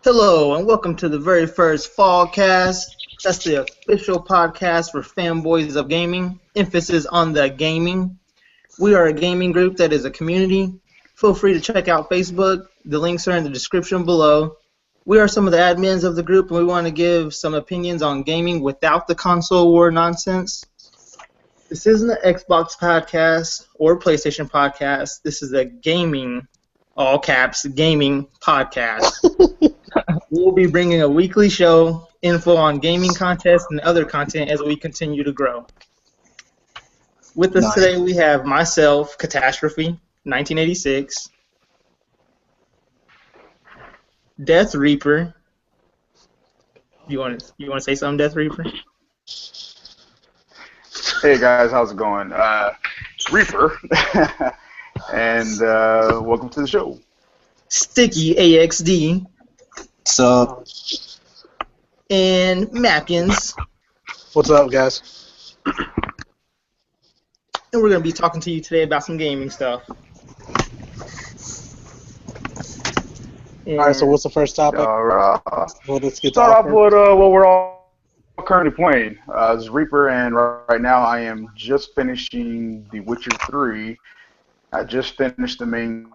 Hello, and welcome to the very first FogCast. That's the official podcast for fanboys of gaming. Emphasis on the gaming. We are a gaming group that is a community. Feel free to check out Facebook. The links are in the description below. We are some of the admins of the group, and we want to give some opinions on gaming without the console war nonsense. This isn't an Xbox podcast or PlayStation podcast. This is a gaming, all caps, gaming podcast. We'll be bringing a weekly show, info on gaming contests and other content as we continue to grow. With us today, we have myself, Catastrophe, 1986, Death Reaper. You want to say something, Death Reaper? Hey guys, how's it going? Reaper, and welcome to the show. Sticky AXD. What's up? And Mapkins. What's up, guys? And we're going to be talking to you today about some gaming stuff. All right, so what's the first topic? Well, let's get start off with what we're all currently playing. This is Reaper, and right now I am just finishing The Witcher 3. I just finished the main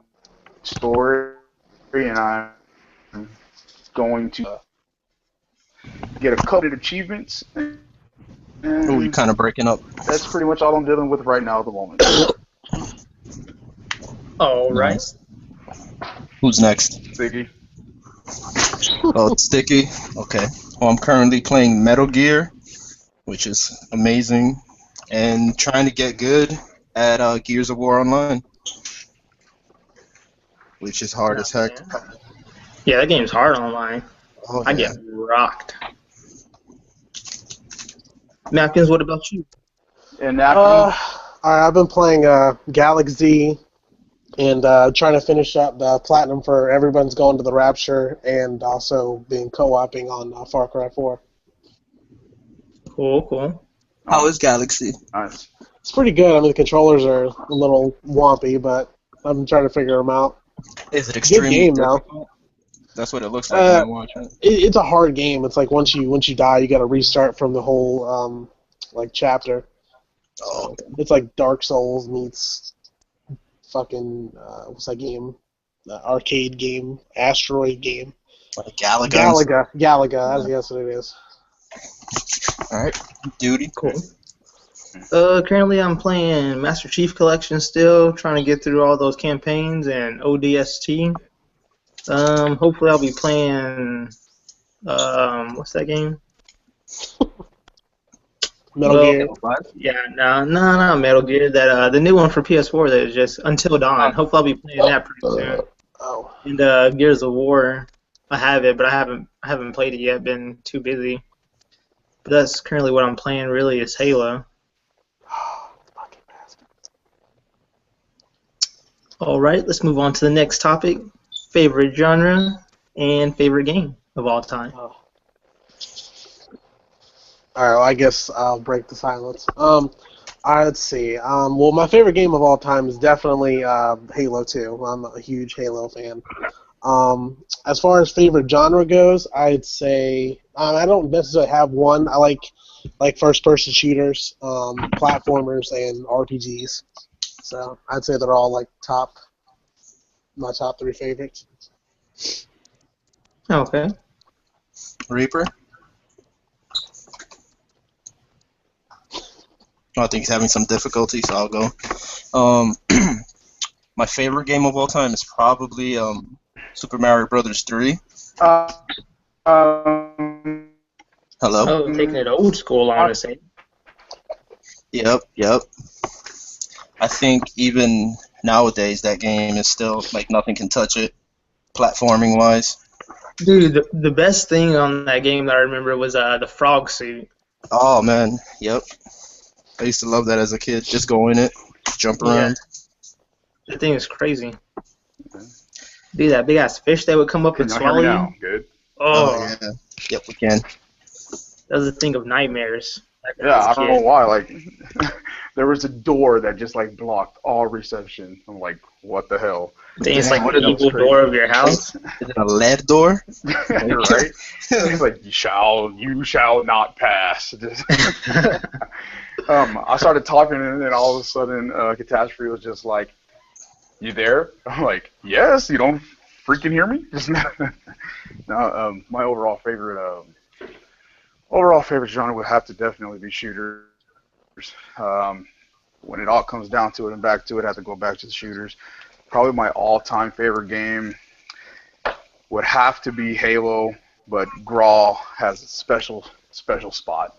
story, and I'm going to get a couple of achievements. Oh, you're kind of breaking up. That's pretty much all I'm dealing with right now at the moment. All right. Who's next? Sticky. Oh, it's Sticky. Okay. Well, I'm currently playing Metal Gear, which is amazing, and trying to get good at Gears of War Online, which is hard as heck. Yeah, that game's hard online. Oh, I get rocked. Napkins, what about you? And I've been playing Galaxy and trying to finish up the Platinum for Everyone's Going to the Rapture, and also been co-oping on Far Cry 4. Cool. How is Galaxy? Nice. It's pretty good. I mean, the controllers are a little wompy, but I'm trying to figure them out. Is it extremely game, difficult? That's what it looks like when I watch it. It's a hard game. It's like once you die, you got to restart from the whole chapter. Oh. It's like Dark Souls meets fucking what's that game? Arcade game, asteroid game. Like Galaga. Galaga. That's what it is. All right, duty. Cool. Currently I'm playing Master Chief Collection still, trying to get through all those campaigns and ODST. Hopefully I'll be playing, what's that game? Metal Gear. Yeah, no, not Metal Gear. That the new one for PS4 that is just Until Dawn. Hopefully I'll be playing that pretty soon. Oh. And Gears of War, I have it, but I haven't played it yet. Been too busy. But that's currently what I'm playing. Really, is Halo. Fucking bastard. All right, let's move on to the next topic. Favorite genre and favorite game of all time. Oh. All right, well, I guess I'll break the silence. Let's see. Well, my favorite game of all time is definitely Halo 2. I'm a huge Halo fan. As far as favorite genre goes, I'd say I don't necessarily have one. I like first-person shooters, platformers, and RPGs. So I'd say they're all like my top 3 favorites. Okay. Reaper? I think he's having some difficulty, so I'll go. My favorite game of all time is probably Super Mario Brothers 3. Hello? Oh, taking it old school, honestly. Yep. I think even nowadays that game is still, like, nothing can touch it, platforming-wise. Dude, the best thing on that game that I remember was the frog suit. Oh, man, yep. I used to love that as a kid. Just go in it, jump around. Yeah. That thing is crazy. Dude, that big ass fish that would come up and swallow you. Good. Oh, yeah. Yep, we can. That was a thing of nightmares. Yeah, I don't know why. Like, there was a door that just like blocked all reception. I'm like, what the hell? It's like What the is evil crazy. door of your house. Is it a lead door? Right? It's like you shall not pass. I started talking, and then all of a sudden, Catastrophe was just like, "You there?" I'm like, "Yes." You don't freaking hear me? Just no. My overall favorite genre would have to definitely be shooters. When it all comes down to it and back to it, I have to go back to the shooters. Probably my all-time favorite game would have to be Halo, but Grawl has a special spot.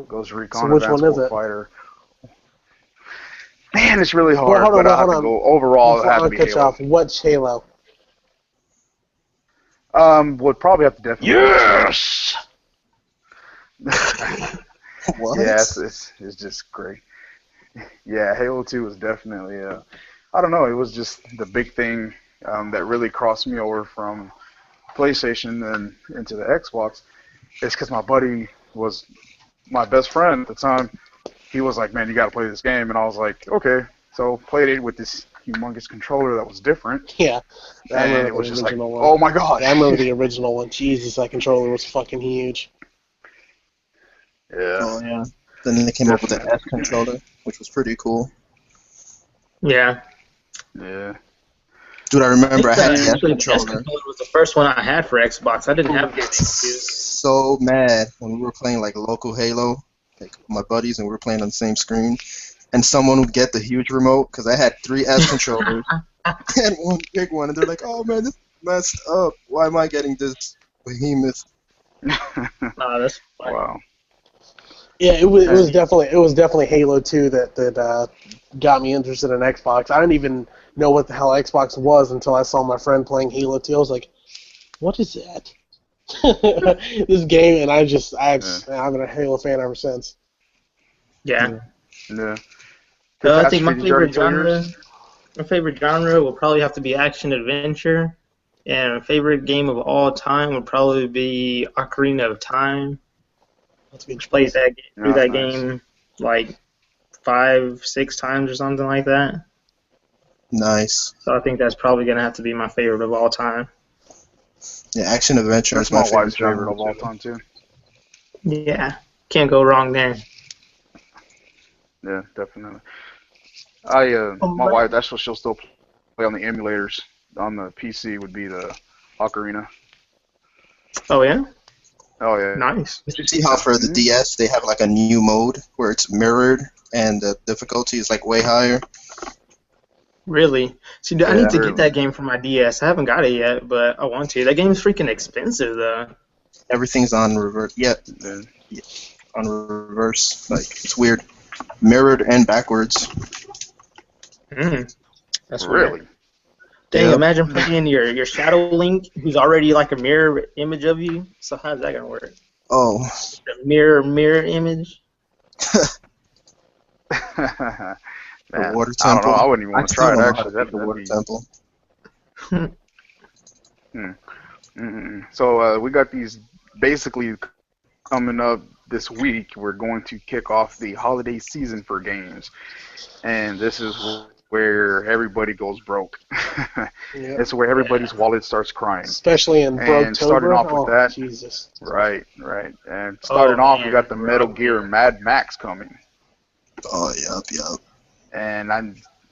Ghost So Recon which one Advanced is it? Warfighter. Man, it's really Well, hard, hold on, but I have hold to on. go overall. It Before had I to be cut you Halo. off, what's Halo? Would probably have to definitely. Yes. What? Yeah, it's just great. Yeah, Halo 2 was definitely. I don't know. It was just the big thing that really crossed me over from PlayStation and into the Xbox. It's because my buddy was my best friend at the time. He was like, "Man, you got to play this game," and I was like, "Okay." So played it with this humongous controller that was different, Yeah, I and remember it the was just like, original one. "Oh my god!" Yeah, I remember the original one. Jesus, that controller was fucking huge. Yeah, Oh yeah. Then they came up with the definitely. S controller, which was pretty cool. Yeah. Yeah. Dude, I I remember think I had the S actually the S controller. controller was the first one I had for Xbox. I didn't I have was GameCube. so mad when we were playing like local Halo, like with my buddies, and we were playing on the same screen, and someone would get the huge remote because I had 3 S controllers and one big one, and they're like, "Oh man, this is messed up. Why am I getting this behemoth?" That's funny. Wow. Yeah, it was And definitely Halo 2 that got me interested in Xbox. I didn't even know what the hell Xbox was until I saw my friend playing Halo 2. I was like, "What is that?" This game, and yeah. I've been a Halo fan ever since. Yeah. Yeah. I think Catastrophe, did you already tell yours? my favorite genre will probably have to be action adventure, and my favorite game of all time would probably be Ocarina of Time. That's a good Played choice. through Yeah, that nice. game like 5, 6 times or something like that. Nice. So I think that's probably gonna have to be my favorite of all time. Yeah, action adventure That's is my my favorite wife's favorite genre of all too. time too. Yeah, can't go wrong there. Yeah, definitely. Oh, My wife, that's what she'll still play on the emulators on the PC would be the Ocarina. oh yeah, Oh yeah. nice. Did you see how for the Hmm. DS they have like a new mode where it's mirrored and the difficulty is like way higher? Really? See, I need Yeah. to get Really? that game for my DS. I haven't got it yet, but I want to. That game's freaking expensive though. Everything's on reverse. Yeah, Yeah. on reverse. Like it's weird. Mirrored and backwards. Mm, that's weird. Really? Dang, Yep. imagine playing your Shadow Link, who's already like a mirror image of you. So how's that gonna work? Oh, The mirror image. the Man, water I don't know. temple. I wouldn't even I want to still try it don't know how to actually. beat the That'd water be. temple. Hmm. So we got these basically coming up this week. We're going to kick off the holiday season for games, and this is where everybody goes broke. Yep. It's where everybody's wallet starts crying. Especially in And starting Broketober. off with Oh, that, Jesus. right, right. And starting Oh off, we man, got the Metal bro. Gear Mad Max coming. Oh, yup. And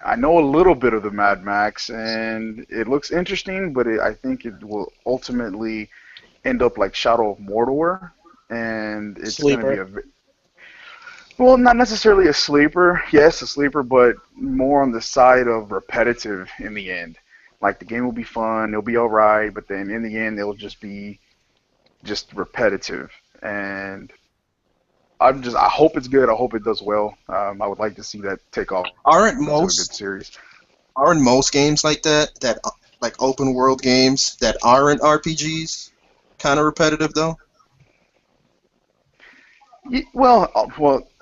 I know a little bit of the Mad Max, and it looks interesting, but I think it will ultimately end up like Shadow of Mordor, and it's going to be Sleeper. well, not necessarily a sleeper. Yes, a sleeper, but more on the side of repetitive in the end. Like the game will be fun, it'll be alright, but then in the end, it'll just be just repetitive. And I hope it's good. I hope it does well. I would like to see that take off Aren't into a good most series. aren't most games like that? That like open world games that aren't RPGs kind of repetitive though? Well,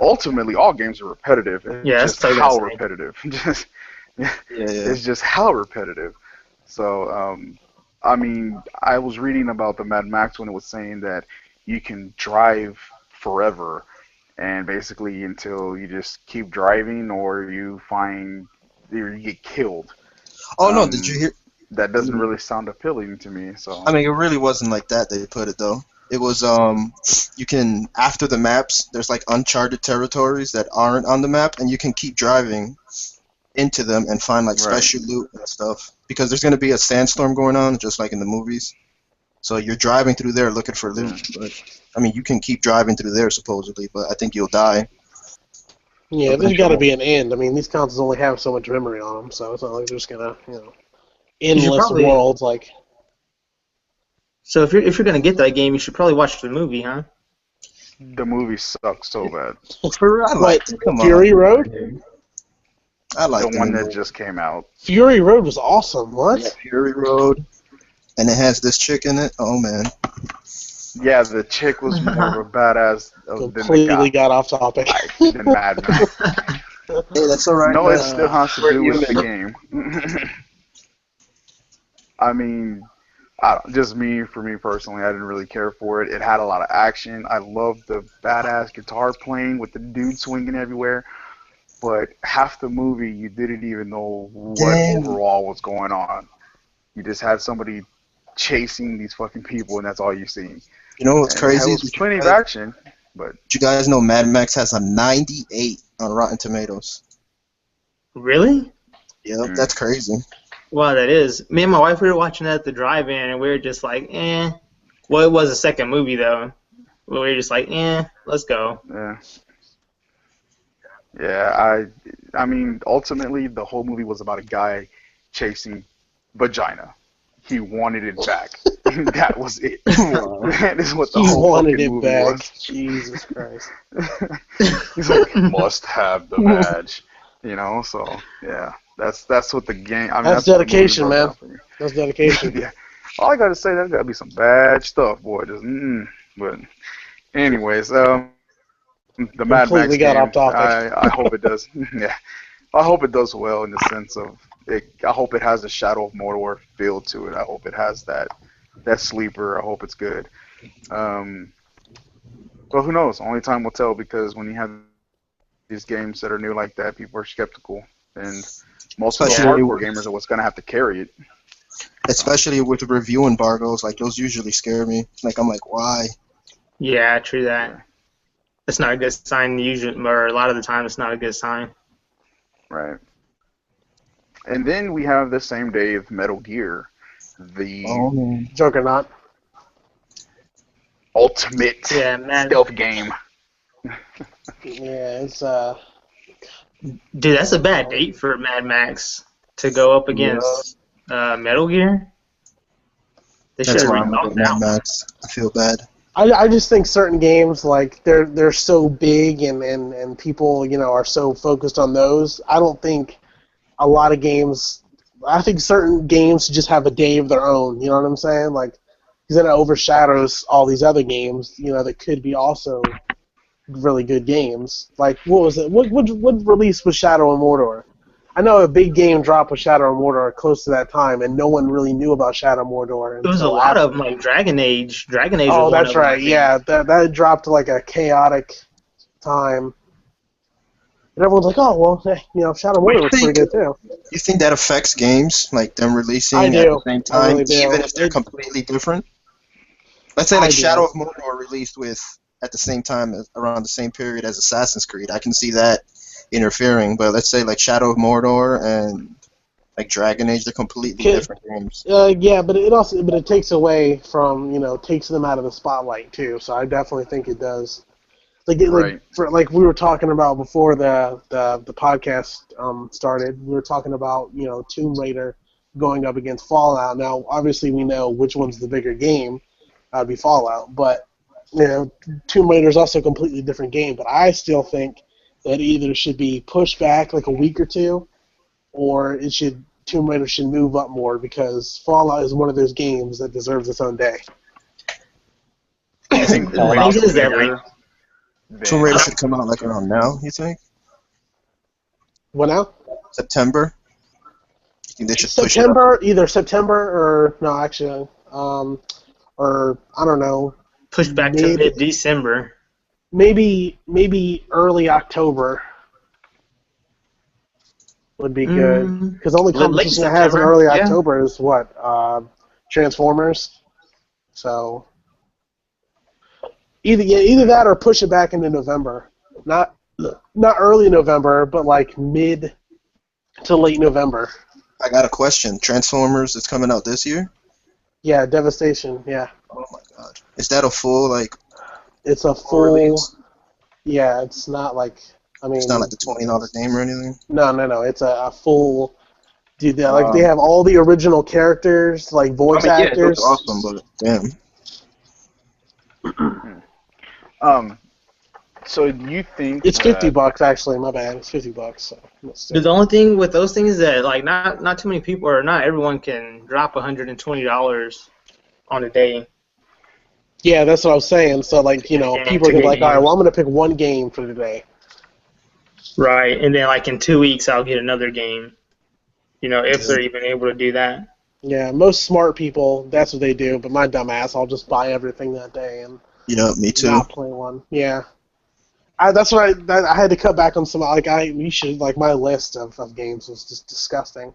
ultimately, all games are repetitive. It's Yeah, that's just what I was gonna how say. repetitive. Yeah. It's just how repetitive. So, I mean, I was reading about the Mad Max when it was saying that you can drive forever, and basically until you just keep driving or you get killed. Oh no, did you hear? That doesn't really sound appealing to me. So I mean, it really wasn't like that. They put it though. It was you can after the maps. There's like uncharted territories that aren't on the map, and you can keep driving into them and find like Right. special loot and stuff. Because there's gonna be a sandstorm going on, just like in the movies. So you're driving through there looking for loot. But I mean, you can keep driving through there supposedly, but I think you'll die. Yeah, there's got to be an end. I mean, these consoles only have so much memory on them, so it's not like they're just gonna, endless probably- worlds like. So if you're gonna get that game, you should probably watch the movie, huh? the movie sucks so bad. I liked it. Come Fury on. Road? I like The one that just came out. Fury Road was awesome. What? Yeah, Fury Road, and it has this chick in it. Oh man. Yeah, the chick was more of a badass than the Completely guy. got off topic. Than Mad Max. Hey, that's all right. No, it still has to we're do with the human. game. I mean, just for me personally, I didn't really care for it. It had a lot of action. I loved the badass guitar playing with the dude swinging everywhere. But half the movie, you didn't even know what overall was going on. You just had somebody chasing these fucking people, and that's all you see. You know what's crazy? There was plenty of action, but Did you guys know Mad Max has a 98 on Rotten Tomatoes? Really? Yep, that's crazy. Wow, that is. Me and my wife, we were watching that at the drive-in, and we were just like, eh. Well, it was a second movie, though. But we were just like, let's go. yeah. Yeah, I mean, ultimately, the whole movie was about a guy chasing vagina. He wanted it back. That was it. That is what the He whole wanted fucking it movie back. was. Jesus Christ. He's like, must have the badge. So, yeah. That's what the game... I mean, That's what the movie dedication, broke man. down for me. That's dedication. Yeah. All I gotta say, there's gotta be some bad stuff, boy. Just, But, anyways, the Mad Max Completely got game, off topic. I hope it does. Yeah, I hope it does well in the sense of it. I hope it has a Shadow of Mordor feel to it. I hope it has that sleeper. I hope it's good. But who knows? Only time will tell, because when you have these games that are new like that, people are skeptical, and most of the Especially hardcore gamers are what's gonna have to carry it. Especially with review embargoes, like those usually scare me. Like I'm like, why? Yeah, true that. It's not a good sign usually, or a lot of the time it's not a good sign. Right. And then we have the same day of Metal Gear, the Juggernaut. ultimate stealth game. Yeah, it's Dude, that's a bad date for Mad Max to go up against Metal Gear. They should That's have why I'm rebuilt Mad that one. Max. I feel bad. I just think certain games, like they're so big and people are so focused on those. I don't think a lot of games. I think certain games just have a day of their own. You know what I'm saying? Like, because then it overshadows all these other games. That could be also really good games. Like, what was it? What release was Shadow of Mordor? I know a big game dropped with Shadow of Mordor close to that time, and no one really knew about Shadow of Mordor. There was a lot of them, like Dragon Age. Dragon Age. Oh, was that's one of right. them, I think. Yeah, that dropped like a chaotic time, and everyone's like, "Oh, well, Shadow of Mordor was pretty good too." You think that affects games, like them releasing I at do. the same I time, really do. even if they're completely different? Let's say I like do. Shadow of Mordor released at the same time, around the same period as Assassin's Creed. I can see that interfering, but let's say like Shadow of Mordor and like Dragon Age, they're completely different games. Yeah, but it takes away from takes them out of the spotlight too. So I definitely think it does. Like we were talking about before the podcast started. We were talking about Tomb Raider going up against Fallout. Now obviously we know which one's the bigger game. That'd be Fallout, but Tomb Raider is also a completely different game. But I still think that either should be pushed back like a week or two, or Tomb Raider should move up more, because Fallout is one of those games that deserves its own day. I think The thing is that, like, Tomb Raider should come out like around now, you think? What now? September? You think they should push it September, either September or no, actually, or I don't know. Pushed back to mid-December. Maybe early October. would be good. Because the only Late competition it has in September, early yeah. October is what? Transformers. So either that or push it back into November. Not early November, but like mid to late November. I got a question. Transformers is coming out this year? Yeah, Devastation. Yeah, Oh my god. Is that a full like it's a full. release? Yeah, it's not like. I mean, It's not like a $20 game or anything? no. It's a full. Dude, they Um, have all the original characters, like voice I mean, yeah, it looks actors. awesome, but damn. So do you think It's that, $50 actually. My bad. It's $50. So The only thing with those things is that like not too many people or not everyone can drop $120 on a day. yeah, that's what I was saying. So like people are gonna be like, all right, well I'm gonna pick one game for today. Right, and then like in 2 weeks I'll get another game. If they're even able to do that. Yeah, most smart people, that's what they do. But my dumb ass, I'll just buy everything that day and Yeah, me too. not play one. Yeah. That's what I had to cut back on some. Like my list of games was just disgusting.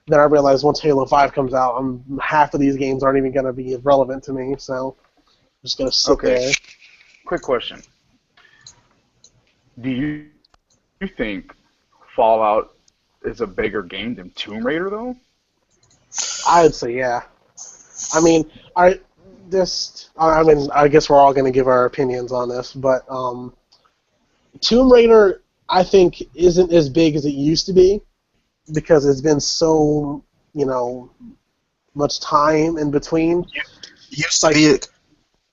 Then I realized once Halo 5 comes out, half of these games aren't even going to be relevant to me. So I'm just going to sit there. quick question. Do you think Fallout is a bigger game than Tomb Raider, though? I would say yeah. I mean, I guess we're all going to give our opinions on this, but Tomb Raider, I think, isn't as big as it used to be because it's been so, much time in between. It used to be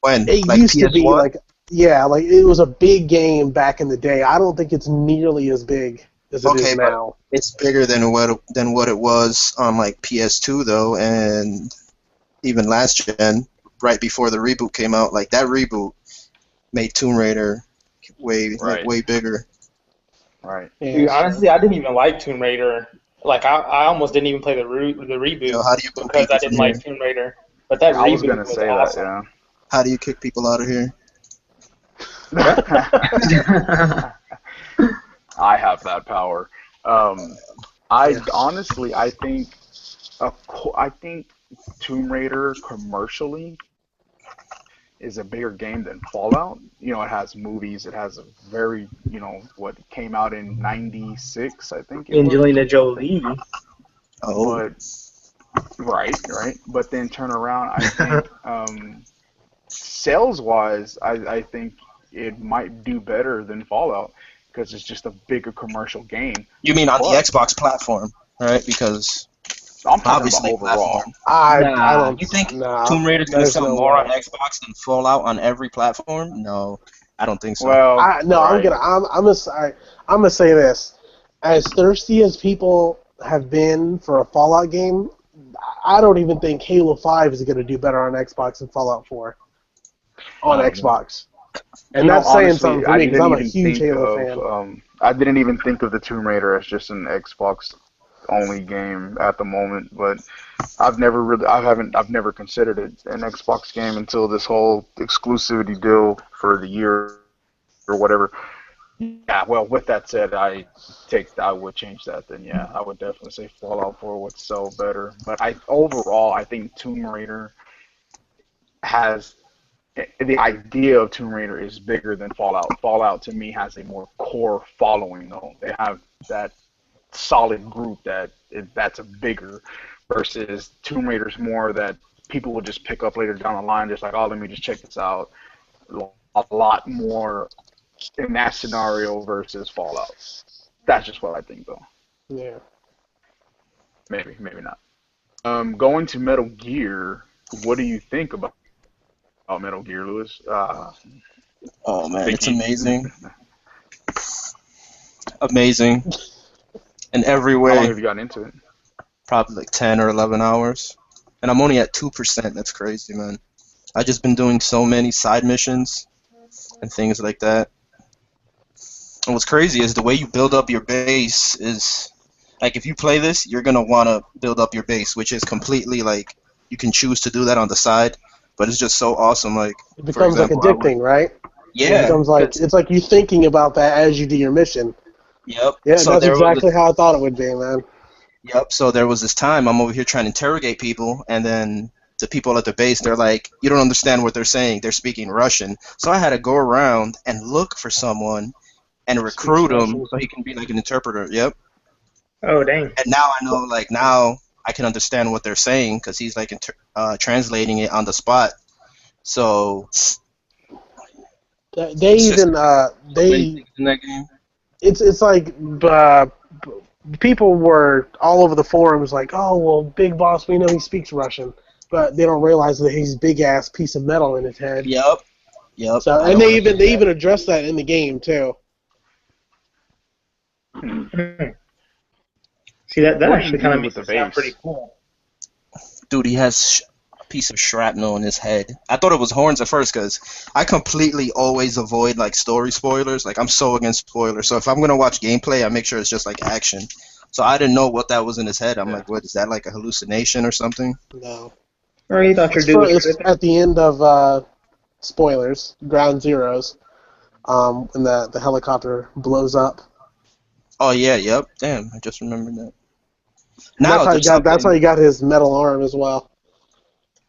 when? It Like used to be PS1? like it was a big game back in the day. I don't think it's nearly as big as it is but now. it's bigger than what it was on like PS2 though, and even last gen, right before the reboot came out. Like that reboot made Tomb Raider way bigger. Right. Yeah, Dude, sure. honestly, I didn't even like Tomb Raider. Like I almost didn't even play the reboot How do you put because people I didn't from like here? Tomb Raider. But that I was reboot gonna was say awesome. that. How do you kick people out of here? Yeah. I have that power. Honestly, I think Tomb Raider commercially is a bigger game than Fallout. It has movies. It has a very, what came out in '96, I think it was. Angelina Jolie. Oh, But right. But then turn around, I think sales-wise, I think it might do better than Fallout because it's just a bigger commercial game. you mean on the But Xbox platform, right? Because I'm talking obviously about overall. platform. I Nah, don't. You think Nah, Tomb Raider's gonna there's sell no more way. on Xbox than Fallout on every platform? No, I don't think so. Well, I'm gonna say this. As thirsty as people have been for a Fallout game, I don't even think Halo 5 is gonna do better on Xbox than Fallout 4 on Xbox. And that's saying honestly, something for I me because didn't I'm a even huge think Halo of fan. I didn't even think of the Tomb Raider as just an Xbox only game at the moment, but I've never considered it an Xbox game until this whole exclusivity deal for the year or whatever. Yeah, well, with that said, I would change that then. Yeah, I would definitely say Fallout 4 would sell better, but overall I think Tomb Raider has the idea of Tomb Raider is bigger than Fallout. Fallout to me has a more core following though. They have that solid group that's a bigger versus Tomb Raider's more that people will just pick up later down the line, just like, oh, let me just check this out. A lot more in that scenario versus Fallout. That's just what I think, though. Yeah. Maybe not. Going to Metal Gear, what do you think about Metal Gear, Lewis? Oh man, it's amazing, amazing, in every How long way. have you gotten into it? Probably like 10 or 11 hours, and I'm only at 2%. That's crazy, man. I just been doing so many side missions and things like that. And what's crazy is the way you build up your base is like if you play this, you're gonna want to build up your base, which is completely like you can choose to do that on the side, but it's just so awesome. Like It for becomes like example, addicting, right? It yeah, becomes like 'cause- it's like you thinking about that as you do your mission. Yep. Yeah, So that's there was exactly how I thought it would be, man. Yep. So there was this time I'm over here trying to interrogate people, and then the people at the base, they're like, "You don't understand what they're saying. They're speaking Russian." So I had to go around and look for someone and Speaks recruit him Russian. so he can be like an interpreter. Yep. Oh dang. And now I know, like now I can understand what they're saying because he's like translating it on the spot. So They it's just even so many things in that game. it's like people were all over the forums like, oh well, Big Boss, we know he speaks Russian, but they don't realize that he's a big ass piece of metal in his head. Yep. Yep. So I and don't they want to even do they that. even address that in the game too. See that What do actually you kind do of with makes the it sound base? pretty cool. Dude, he has a piece of shrapnel in his head. I thought it was horns at first because I completely always avoid like story spoilers. Like I'm so against spoilers. So if I'm gonna watch gameplay, I make sure it's just like action. So I didn't know what that was in his head. I'm Yeah. like, what is that, like a hallucination or something? No, Or you thought your dude was it's tripping? at the end of spoilers, Ground Zeroes, when the helicopter blows up. Oh yeah, yep. Damn, I just remembered that. And Now there's that's how he got his metal arm as well.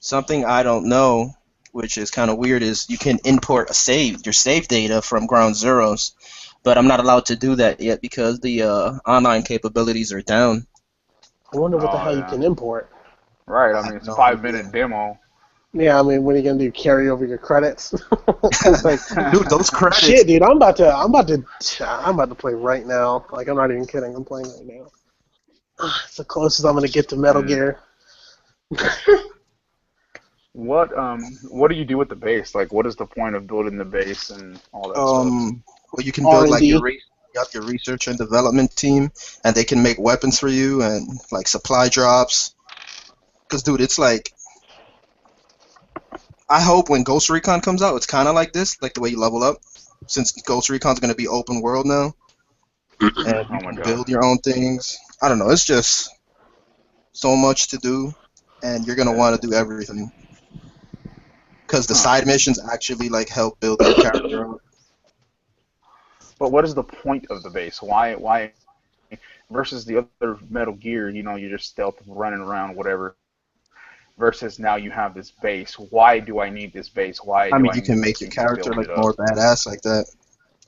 something I don't know, which is kind of weird, is you can import your save data from Ground Zeroes, but I'm not allowed to do that yet because the online capabilities are down. I wonder what the Oh hell you yeah. can import. Right. I I have mean, it's a no 5 minute idea. demo. Yeah, I mean, what are you gonna do? Carry over your credits? It's like, Dude, those credits. shit, dude, I'm about to play right now. Like, I'm not even kidding. I'm playing right now. It's the closest I'm gonna get to Metal Mm. Gear. What do you do with the base? Like, what is the point of building the base and all that stuff? Well, you can R build and like D. your research and development team, and they can make weapons for you and like supply drops. Cause dude, it's like I hope when Ghost Recon comes out, it's kind of like this, like the way you level up. Since Ghost Recon's gonna be open world now, and you Oh my can god. build your own things. I don't know. It's just so much to do, and you're gonna Yeah. want to do everything. Cause the Huh. side missions actually like help build your character up. But what is the point of the base? Why versus the other Metal Gear? You know, you're just stealth running around, whatever. Versus now you have this base. Why do I need this base? Why I do mean, I you need can to make your keep character building like it up? more badass like that.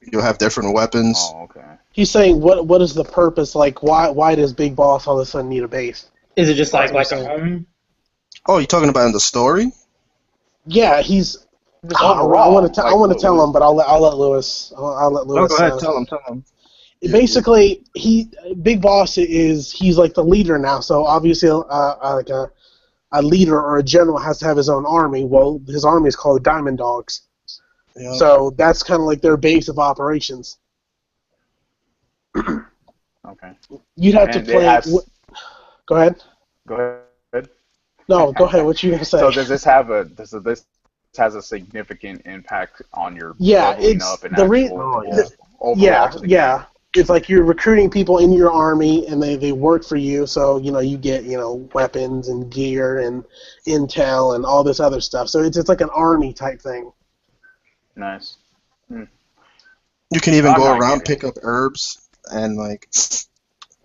You'll have different weapons. Oh, okay. He's saying, what is the purpose? Like, why does Big Boss all of a sudden need a base? Is it just That's like what he's like a saying. home? Oh, you're talking about in the story? Yeah, he's. Just I overall, want to like, tell him, but I'll let Lewis. I'll let Oh, go Lewis. ahead. Tell him. Tell him. Yeah, yeah. Basically, Big Boss he's like the leader now. So obviously, like a leader or a general has to have his own army. Well, his army is called Diamond Dogs. Yeah. So that's kind of like their base of operations. okay. You'd have to And it play. has. Go ahead. Go ahead. No, go ahead. What you gonna say? So does this have a this has a significant impact on your Yeah, leveling it's up and the Oh yeah. overall to the game? It's like you're recruiting people in your army, and they work for you. So you get weapons and gear and intel and all this other stuff. So it's like an army type thing. Nice. Hmm. You can even I go might get around, it. pick up herbs, and like,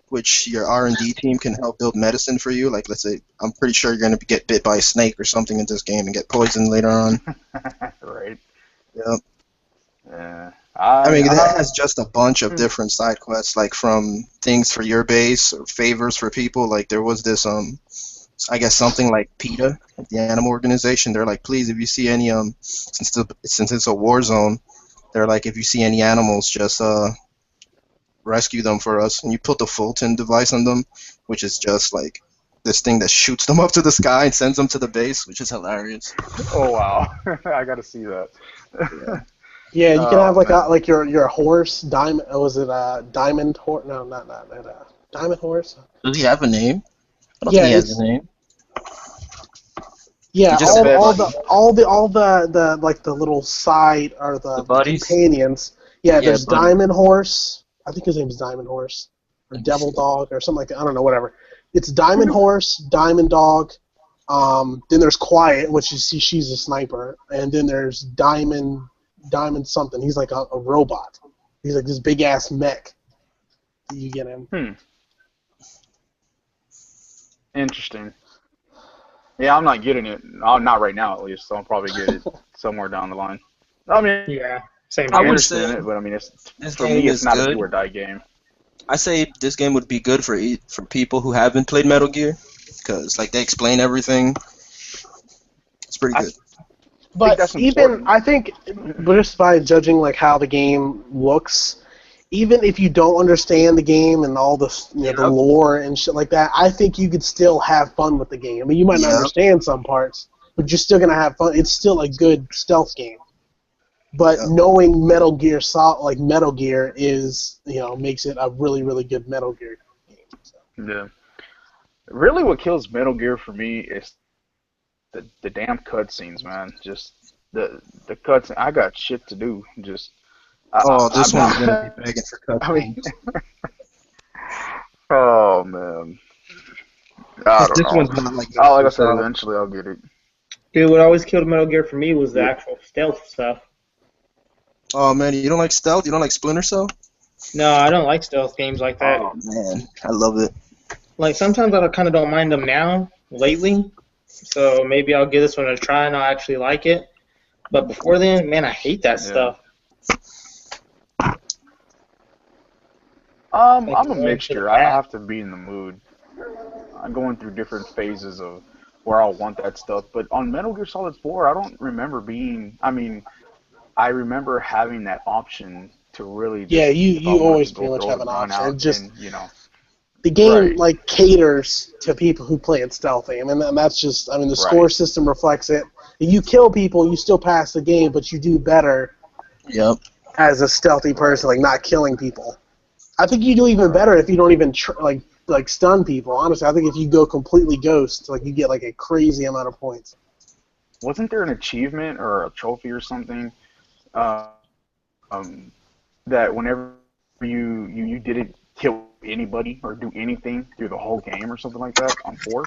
which your R&D team can help build medicine for you. Like, let's say, I'm pretty sure you're gonna get bit by a snake or something in this game and get poisoned later on. Right. Yep. Yeah. I mean, it I has just a bunch of different side quests, like from things for your base or favors for people. Like there was this, I guess something like PETA, like the animal organization. They're like, please, if you see any, since it's a war zone, they're like, if you see any animals, just rescue them for us. And you put the Fulton device on them, which is just like this thing that shoots them up to the sky and sends them to the base, which is hilarious. oh wow. I got to see that. Yeah. Yeah, you can have Oh man. like your horse diamond. Was it diamond horse? No, not diamond horse. Does he have a name? I don't think Yeah, he has a it's name. He yeah. just The said All best. buddy. the like the little side or The the buddies. companions. Yeah, Yeah, there's buddy. Diamond Horse. I think his name's Diamond Horse or Let me Devil see. Dog or something like that. I don't know. Whatever. It's Diamond Horse, Diamond Dog. Then there's Quiet, which you see she's a sniper, and then there's Diamond something. He's like a robot. He's like this big ass mech. you get in. Interesting. Yeah, I'm not getting it. Not right now, at least. So I'll probably get it somewhere down the line. I mean, Yeah, same I here. understand it, but I mean, this for game me, it's is not a good. do or die game. I say this game would be good for people who haven't played Metal Gear, because like they explain everything. It's pretty good. But that's even important. I think just by judging like how the game looks, even if you don't understand the game and all the the lore and shit like that, I think you could still have fun with the game. I mean, you might not Yep. understand some parts, but you're still gonna have fun. It's still a good stealth game. But Yep. knowing Metal Gear Metal Gear is makes it a really really good Metal Gear game. So. Yeah. Really, what kills Metal Gear for me is the damn cutscenes, man. Just the cutscene. I got shit to do. Just. This I'm one's gonna not. be begging for I mean. cutscenes. Oh man. I don't This know. one's not like Like I said, eventually I'll get it. Dude, what always killed Metal Gear for me was the actual stealth stuff. Oh man, you don't like stealth? You don't like Splinter Cell? No, I don't like stealth games like that. Oh man, I love it. Like, sometimes I kind of don't mind them now, lately. So maybe I'll give this one a try and I'll actually like it. But before then, man, I hate that stuff. I'm a mixture. I have to be in the mood. I'm going through different phases of where I'll want that stuff. But on Metal Gear Solid 4, I don't remember being. I mean, I remember having that option to really. Yeah, Just, if I you wanted always to go pretty much throw have the an gun option. out It just and, the game Right. like caters to people who play it stealthy, and that's just the score system reflects it. If you kill people, you still pass the game, but you do better Yep. as a stealthy person, like not killing people. I think you do even better if you don't even like stun people. Honestly, I think if you go completely ghost, like you get like a crazy amount of points. Wasn't there an achievement or a trophy or something that whenever you didn't kill anybody or do anything through the whole game or something like that on 4?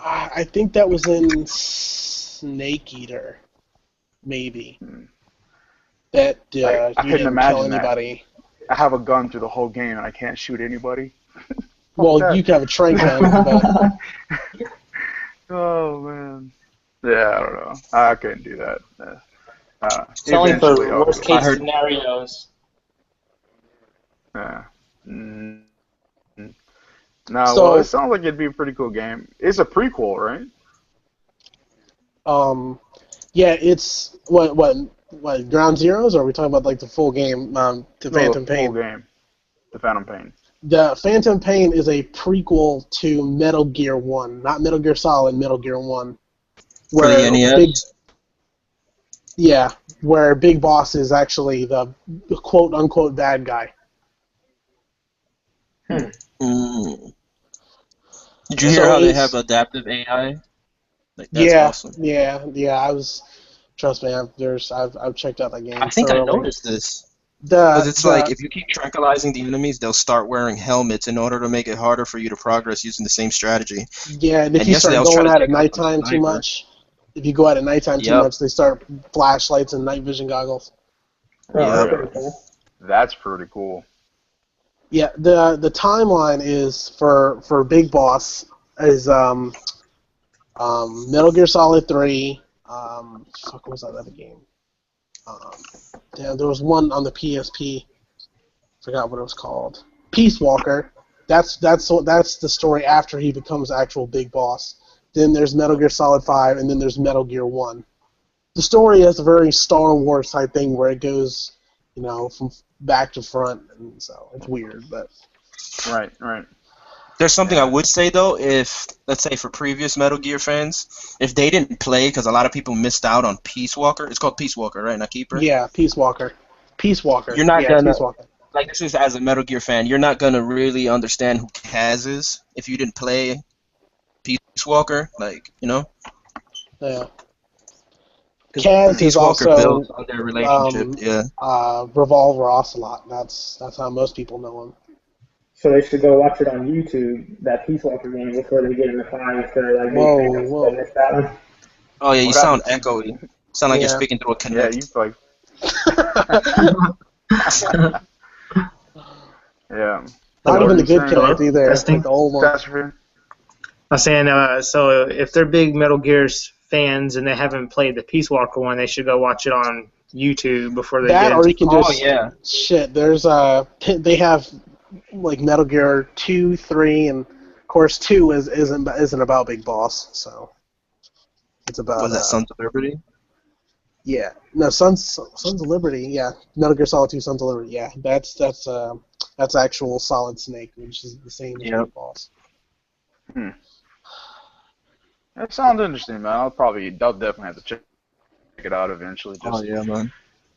I think that was in Snake Eater, maybe. That I you couldn't didn't kill imagine anybody. that. I have a gun through the whole game and I can't shoot anybody. Well, you can have a trank gun, but Oh man. Yeah, I don't know. I couldn't do that. It's only Eventually, for I'll worst do case it. scenarios. Yeah. No, So- well, it sounds like it'd be a pretty cool game. It's a prequel, right? yeah, it's what Ground Zeroes? Or are we talking about like the full game? The Phantom the Pain. full game. The Phantom Pain. The Phantom Pain is a prequel to Metal Gear 1, not Metal Gear Solid, Metal Gear 1. For the NES? Where Big Boss is actually the quote-unquote bad guy. Mm. Did you hear how they have adaptive AI? Like, that's awesome. Yeah. Trust me, I've checked out that game. I think thoroughly. I noticed this. Because it's like, if you keep tranquilizing the enemies, they'll start wearing helmets in order to make it harder for you to progress using the same strategy. Yeah, and if you yesterday I start was going trying to out at take out a nighttime too sniper. much, if you go out at nighttime too much, they start flashlights and night vision goggles. Oh, Yep. that's pretty cool. That's pretty cool. Yeah, the timeline is for Big Boss is Metal Gear Solid 3. What was that other game? There was one on the PSP. Forgot what it was called. Peace Walker. That's the story after he becomes actual Big Boss. Then there's Metal Gear Solid 5, and then there's Metal Gear 1. The story is a very Star Wars type thing where it goes, from back to front, and so it's weird, but. Right. There's something I would say, though, if, let's say, for previous Metal Gear fans, if they didn't play, because a lot of people missed out on Peace Walker. It's called Peace Walker, right? Not Keeper? Yeah, Peace Walker. You're not gonna, Peace Walker. like, this is as a Metal Gear fan, you're not gonna really understand who Kaz is if you didn't play Peace Walker, Yeah. Because Kaz Peace is Walker also builds on their relationship, Revolver Ocelot. That's how most people know him. So they should go watch it on YouTube, that Peace Walker game, before they get in the fight. If they're like, Whoa. they missed that one. Oh, yeah, you What sound happened? echoey. Sound like you're speaking through a Yeah, Kinect. you like. Yeah. Not Hello? even the good Hello? connect either, Testing? like the old one. That's for I'm saying, so if they're big Metal Gear fans and they haven't played the Peace Walker one, they should go watch it on YouTube before they That, get or into. you can Oh just yeah. shit. There's they have like Metal Gear 2, 3, and of course 2 isn't about Big Boss, so it's about Was that Sons of Liberty? yeah, no, Sons of Liberty, yeah, Metal Gear Solid 2, Sons of Liberty, yeah, that's actual Solid Snake, which is the same as Yep. Big Boss. That sounds interesting, man. I'll definitely have to check it out eventually. Oh Just yeah, man.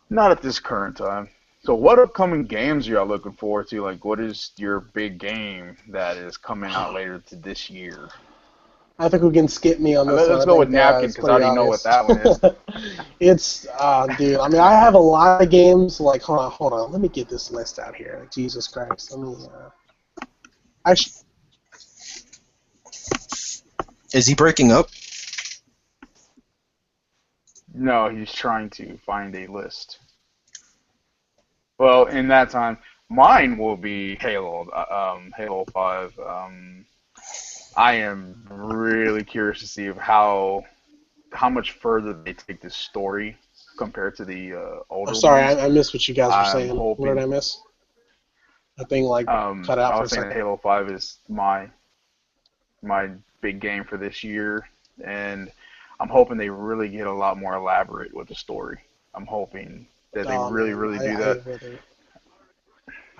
not at this current time. So, what upcoming games are y'all looking forward to? Like, what is your big game that is coming out later to this year? I think we can skip me on this one. Let's I go with think, Napkin it's because I already pretty know what obvious. that one is. It's, dude, I mean, I have a lot of games, like, hold on, let me get this list out here. Like, Jesus Christ, let me, actually, Is he breaking up? No, he's trying to find a list. Well, in that time, mine will be Halo 5. I am really curious to see how much further they take this story compared to the I'm older sorry, ones. I missed what you guys were I'm saying. What did I hoping. miss? That thing, like, cut out I for a was saying that second. Halo 5 is my big game for this year, and I'm hoping they really get a lot more elaborate with the story. I'm hoping that they Oh, really, man, really do I that. really,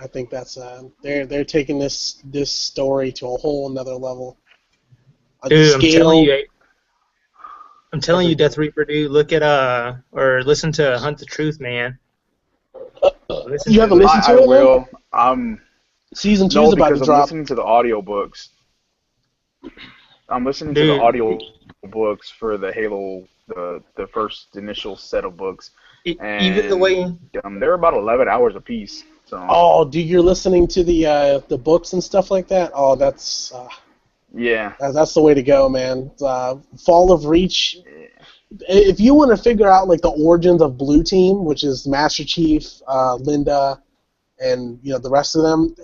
I think that's, they're taking this story to a whole another level. The Dude, scale, I'm telling you, Death Reaper, dude. Look at or listen to Hunt the Truth, man. Listen you to haven't it. listened I to it, man? will. Season 2 No, is about to because I'm drop. listening to the audiobooks. I'm listening to the Dude, audio books for the Halo, the first initial set of books, even the and way. they're about 11 hours apiece. So Oh, dude, you're listening to the books and stuff like that? Oh, yeah, that's the way to go, man. Fall of Reach. If you want to figure out like the origins of Blue Team, which is Master Chief, Linda, and the rest of them,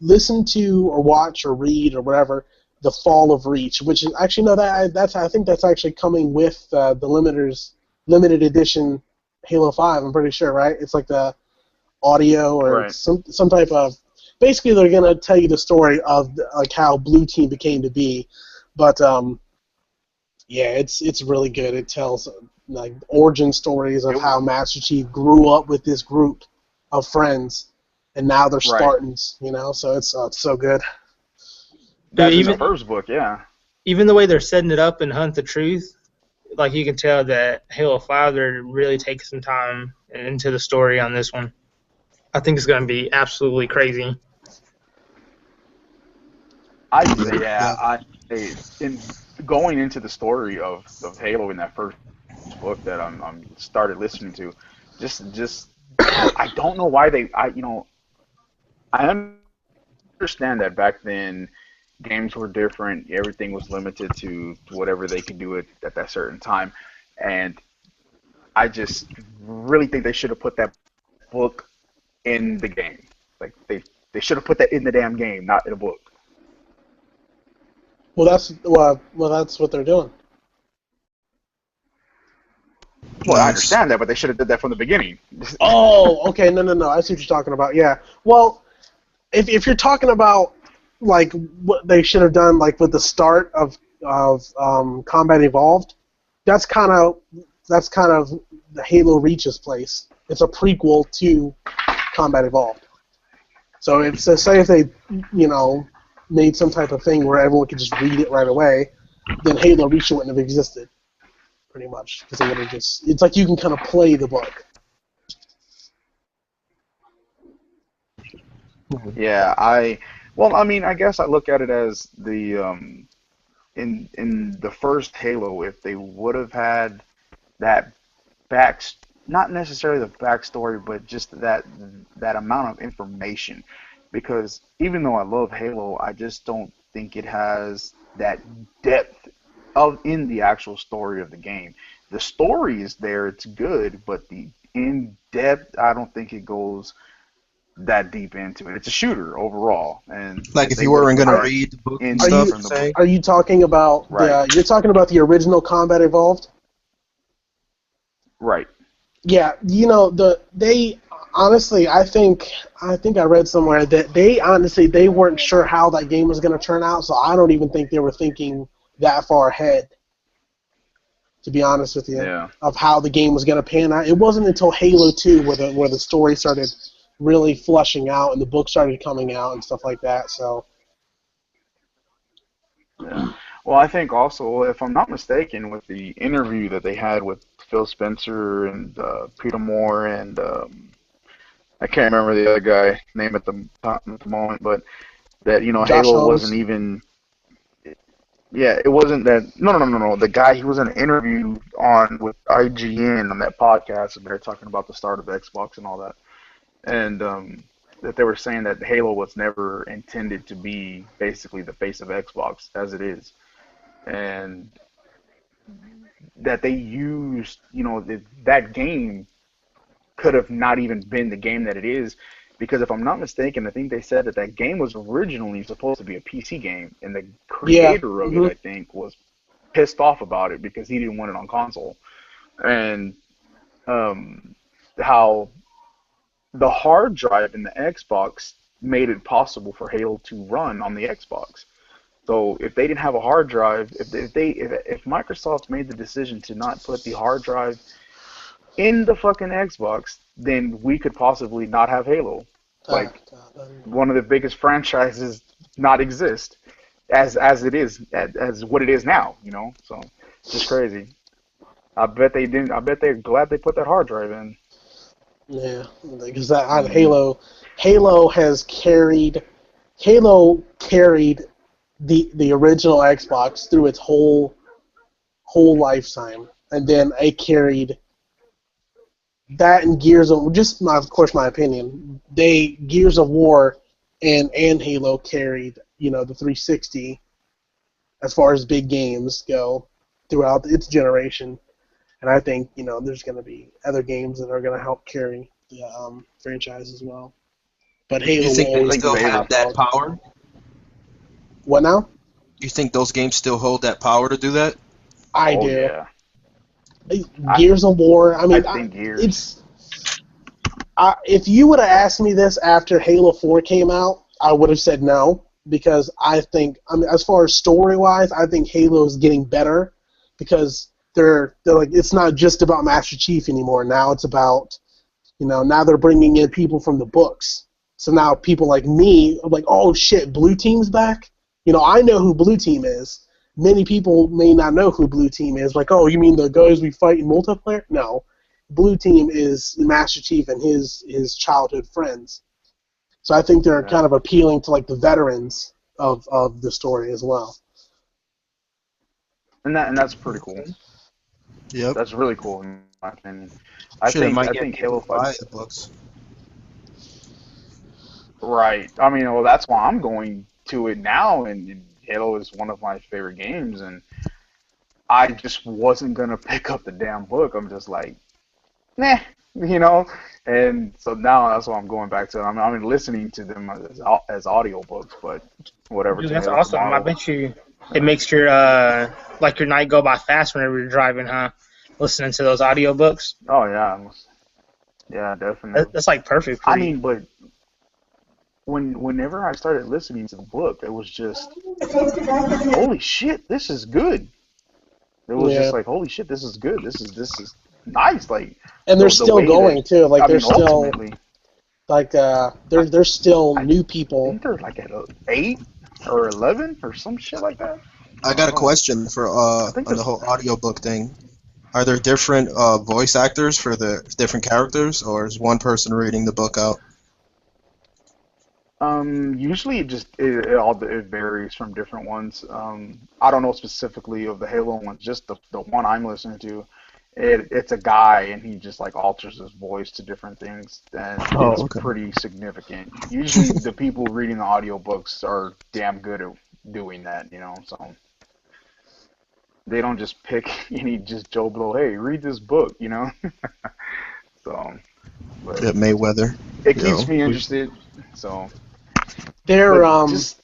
listen to or watch or read or whatever the Fall of Reach, which is actually no, I think that's actually coming with the limited edition Halo 5. I'm pretty sure, right? It's like the audio or right. some type of. Basically, they're gonna tell you the story of like how Blue Team became to be, but yeah, it's really good. It tells like origin stories of It, how Master Chief grew up with this group of friends, and now they're right. Spartans. So it's so good. Dude, That's in the first book, yeah. even the way they're setting it up in Hunt the Truth, like you can tell that Halo 5, they're really taking some time into the story on this one. I think it's going to be absolutely crazy. In going into the story of Halo in that first book that I'm started listening to, just I don't know why I understand that back then games were different, everything was limited to whatever they could do at that certain time, and I just really think they should have put that book in the game. Like they should have put that in the damn game, not in a book. That's what they're doing. Well, I Nice. understand that, but they should have did that from the beginning. Oh, okay, no. I see what you're talking about. Yeah. Well, if you're talking about like what they should have done, like with the start of Combat Evolved, that's kind of the Halo Reach's place. It's a prequel to Combat Evolved. So say if they made some type of thing where everyone could just read it right away, then Halo Reach wouldn't have existed, pretty much, because it would have it's like you can kind of play the book. Yeah, I mean, I guess I look at it as in the first Halo, if they would have had that back, not necessarily the backstory, but just that amount of information, because even though I love Halo, I just don't think it has that depth of in the actual story of the game. The story is there, it's good, but the in depth, I don't think it goes that deep into it. It's a shooter overall, and Like if they you would weren't put gonna that read the book in and Are stuff, you from the say? book. are you talking about Right. you're talking about the original Combat Evolved? Right. Yeah, they honestly, I read somewhere that they weren't sure how that game was going to turn out, so I don't even think they were thinking that far ahead, to be honest with you, Yeah. of how the game was going to pan out. It wasn't until Halo 2 where the story started really flushing out and the book started coming out and stuff like that. So, Yeah. Well, I think also, if I'm not mistaken, with the interview that they had with Phil Spencer and Peter Moore and I can't remember the other guy name at the moment, but that Josh Halo wasn't Holmes. even. Yeah, it wasn't that. No. The guy, he was in an interview on with IGN on that podcast, and they're talking about the start of Xbox and all that, and that they were saying that Halo was never intended to be basically the face of Xbox as it is, and that they used, that game could have not even been the game that it is, because if I'm not mistaken, I think they said that that game was originally supposed to be a PC game, and the Yeah. creator of it, Hmm. I think, was pissed off about it because he didn't want it on console, and um, how the hard drive in the Xbox made it possible for Halo to run on the Xbox. So if they didn't have a hard drive, if Microsoft made the decision to not put the hard drive in the fucking Xbox, then we could possibly not have Halo. Ah, Like, God. one of the biggest franchises not exist as it is, as what it is now. So just crazy. I bet they didn't. I bet they're glad they put that hard drive in. Yeah, because Hmm. Halo has carried the original Xbox through its whole lifetime, and then it carried that and of course my opinion. Gears of War and Halo carried the 360 as far as big games go throughout its generation, and I think there's going to be other games that are going to help carry the franchise as well. But You Halo will think I they always think be still the have Halo. top that dog. power? What now? You think those games still hold that power to do that? I Oh do. yeah. I Gears of War. I I mean, think Gears. it's. If you would have asked me this after Halo 4 came out, I would have said no because as far as story wise, I think Halo is getting better because they're like it's not just about Master Chief anymore. Now it's about now they're bringing in people from the books. So now people like me are like, oh shit, Blue Team's back. I know who Blue Team is. Many people may not know who Blue Team is. Like, oh, you mean the guys we fight in multiplayer? No, Blue Team is Master Chief and his childhood friends. So I think they're Yeah. kind of appealing to like the veterans of the story as well. And that's pretty cool. Okay. Yep. That's really cool in my opinion. I Shit, it think might I get think people Halo to 5. buy the books. Right. I mean, well, that's why I'm going to it now, and Halo is one of my favorite games, and I just wasn't gonna pick up the damn book. I'm just like, nah, you know. And so now that's why I'm going back to it. I'm listening to them as audiobooks, but whatever. Dude, that's Tomato, awesome. I tomato. bet you it Yeah. makes your like your night go by fast whenever you're driving, huh? Listening to those audiobooks. Oh yeah, yeah, definitely. That's like perfect for I you. mean, but whenever I started listening to the book, it was just holy shit, this is good. It was just Yeah, like holy shit, this is good. This is nice. Like and they're the still way that going too. Like I they're mean, still ultimately, like I there's still I new people. think they're like at 8 or 11 or some shit like that. I I got don't a know. question for I think on the there's whole audiobook thing. Are there different voice actors for the different characters, or is one person reading the book out? usually it varies from different ones. I don't know specifically of the Halo ones, just the one I'm listening to. It's a guy and he just like alters his voice to different things, and Oh, it's okay. pretty significant. Usually the people reading the audiobooks are damn good at doing that. So they don't just pick any just Joe Blow, hey, read this book. So, but Yeah, Mayweather. it keeps me interested. So They're just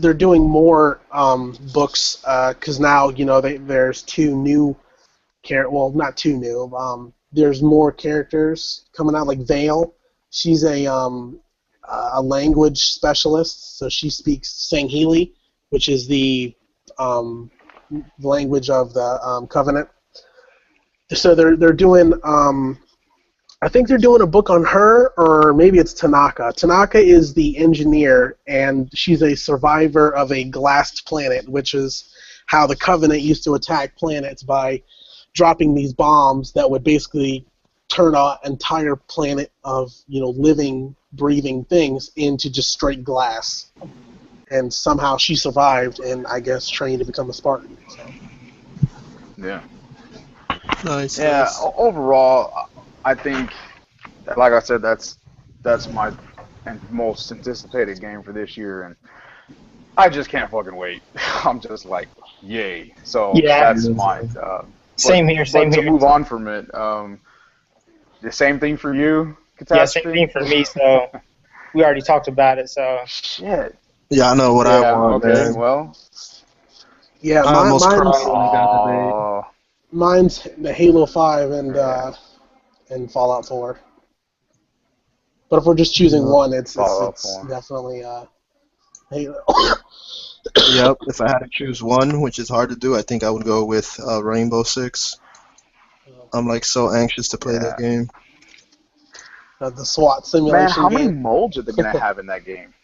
they're doing more books because now there's two new not too new. There's more characters coming out like Vale. She's a language specialist, so she speaks Sangheili, which is the language of the Covenant. So they're doing. I think they're doing a book on her, or maybe it's Tanaka. Tanaka is the engineer, and she's a survivor of a glassed planet, which is how the Covenant used to attack planets by dropping these bombs that would basically turn an entire planet of living, breathing things into just straight glass. And somehow she survived, and I guess trained to become a Spartan. So. yeah. Nice. Yeah. Overall, I think, like I said, that's my most anticipated game for this year, and I just can't fucking wait. I'm just like, yay! So Yeah. that's mine. Same here. But to move on from it, the same thing for you, Yeah, Catastrophe? same thing for me. So we already talked about it. So Shit. Yeah, I know what I want, okay, man. well. Yeah, I almost cried mine's when I got the date. Oh, mine's the Halo 5 and Fallout 4. But if we're just choosing one, it's Fallout 4. definitely Halo. Yep, if I had to choose one, which is hard to do, I think I would go with Rainbow Six. I'm like so anxious to play that game. The SWAT simulation man, how many game. modes are they gonna have in that game?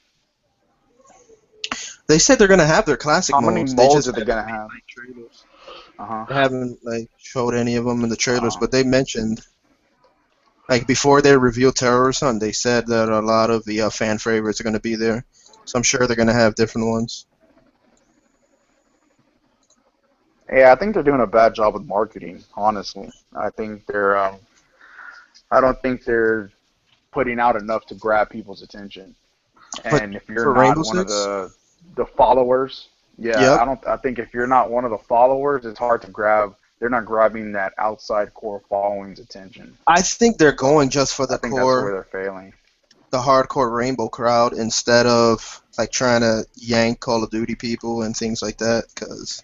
They said they're gonna have their classic How modes. many They modes just are they gonna have? trailers. Uh-huh. They haven't showed any of them in the trailers, but they mentioned before they revealed Terror or something, they said that a lot of the fan favorites are gonna be there. So I'm sure they're gonna have different ones. Yeah, I think they're doing a bad job with marketing. Honestly, I think I don't think they're putting out enough to grab people's attention. And if you're not Rainbow one Six? of the followers, I think if you're not one of the followers, it's hard to grab. They're not grabbing that outside core following's attention. I think they're going just for the I think that's where core, they're failing. the hardcore Rainbow crowd instead of trying to yank Call of Duty people and things like that. Because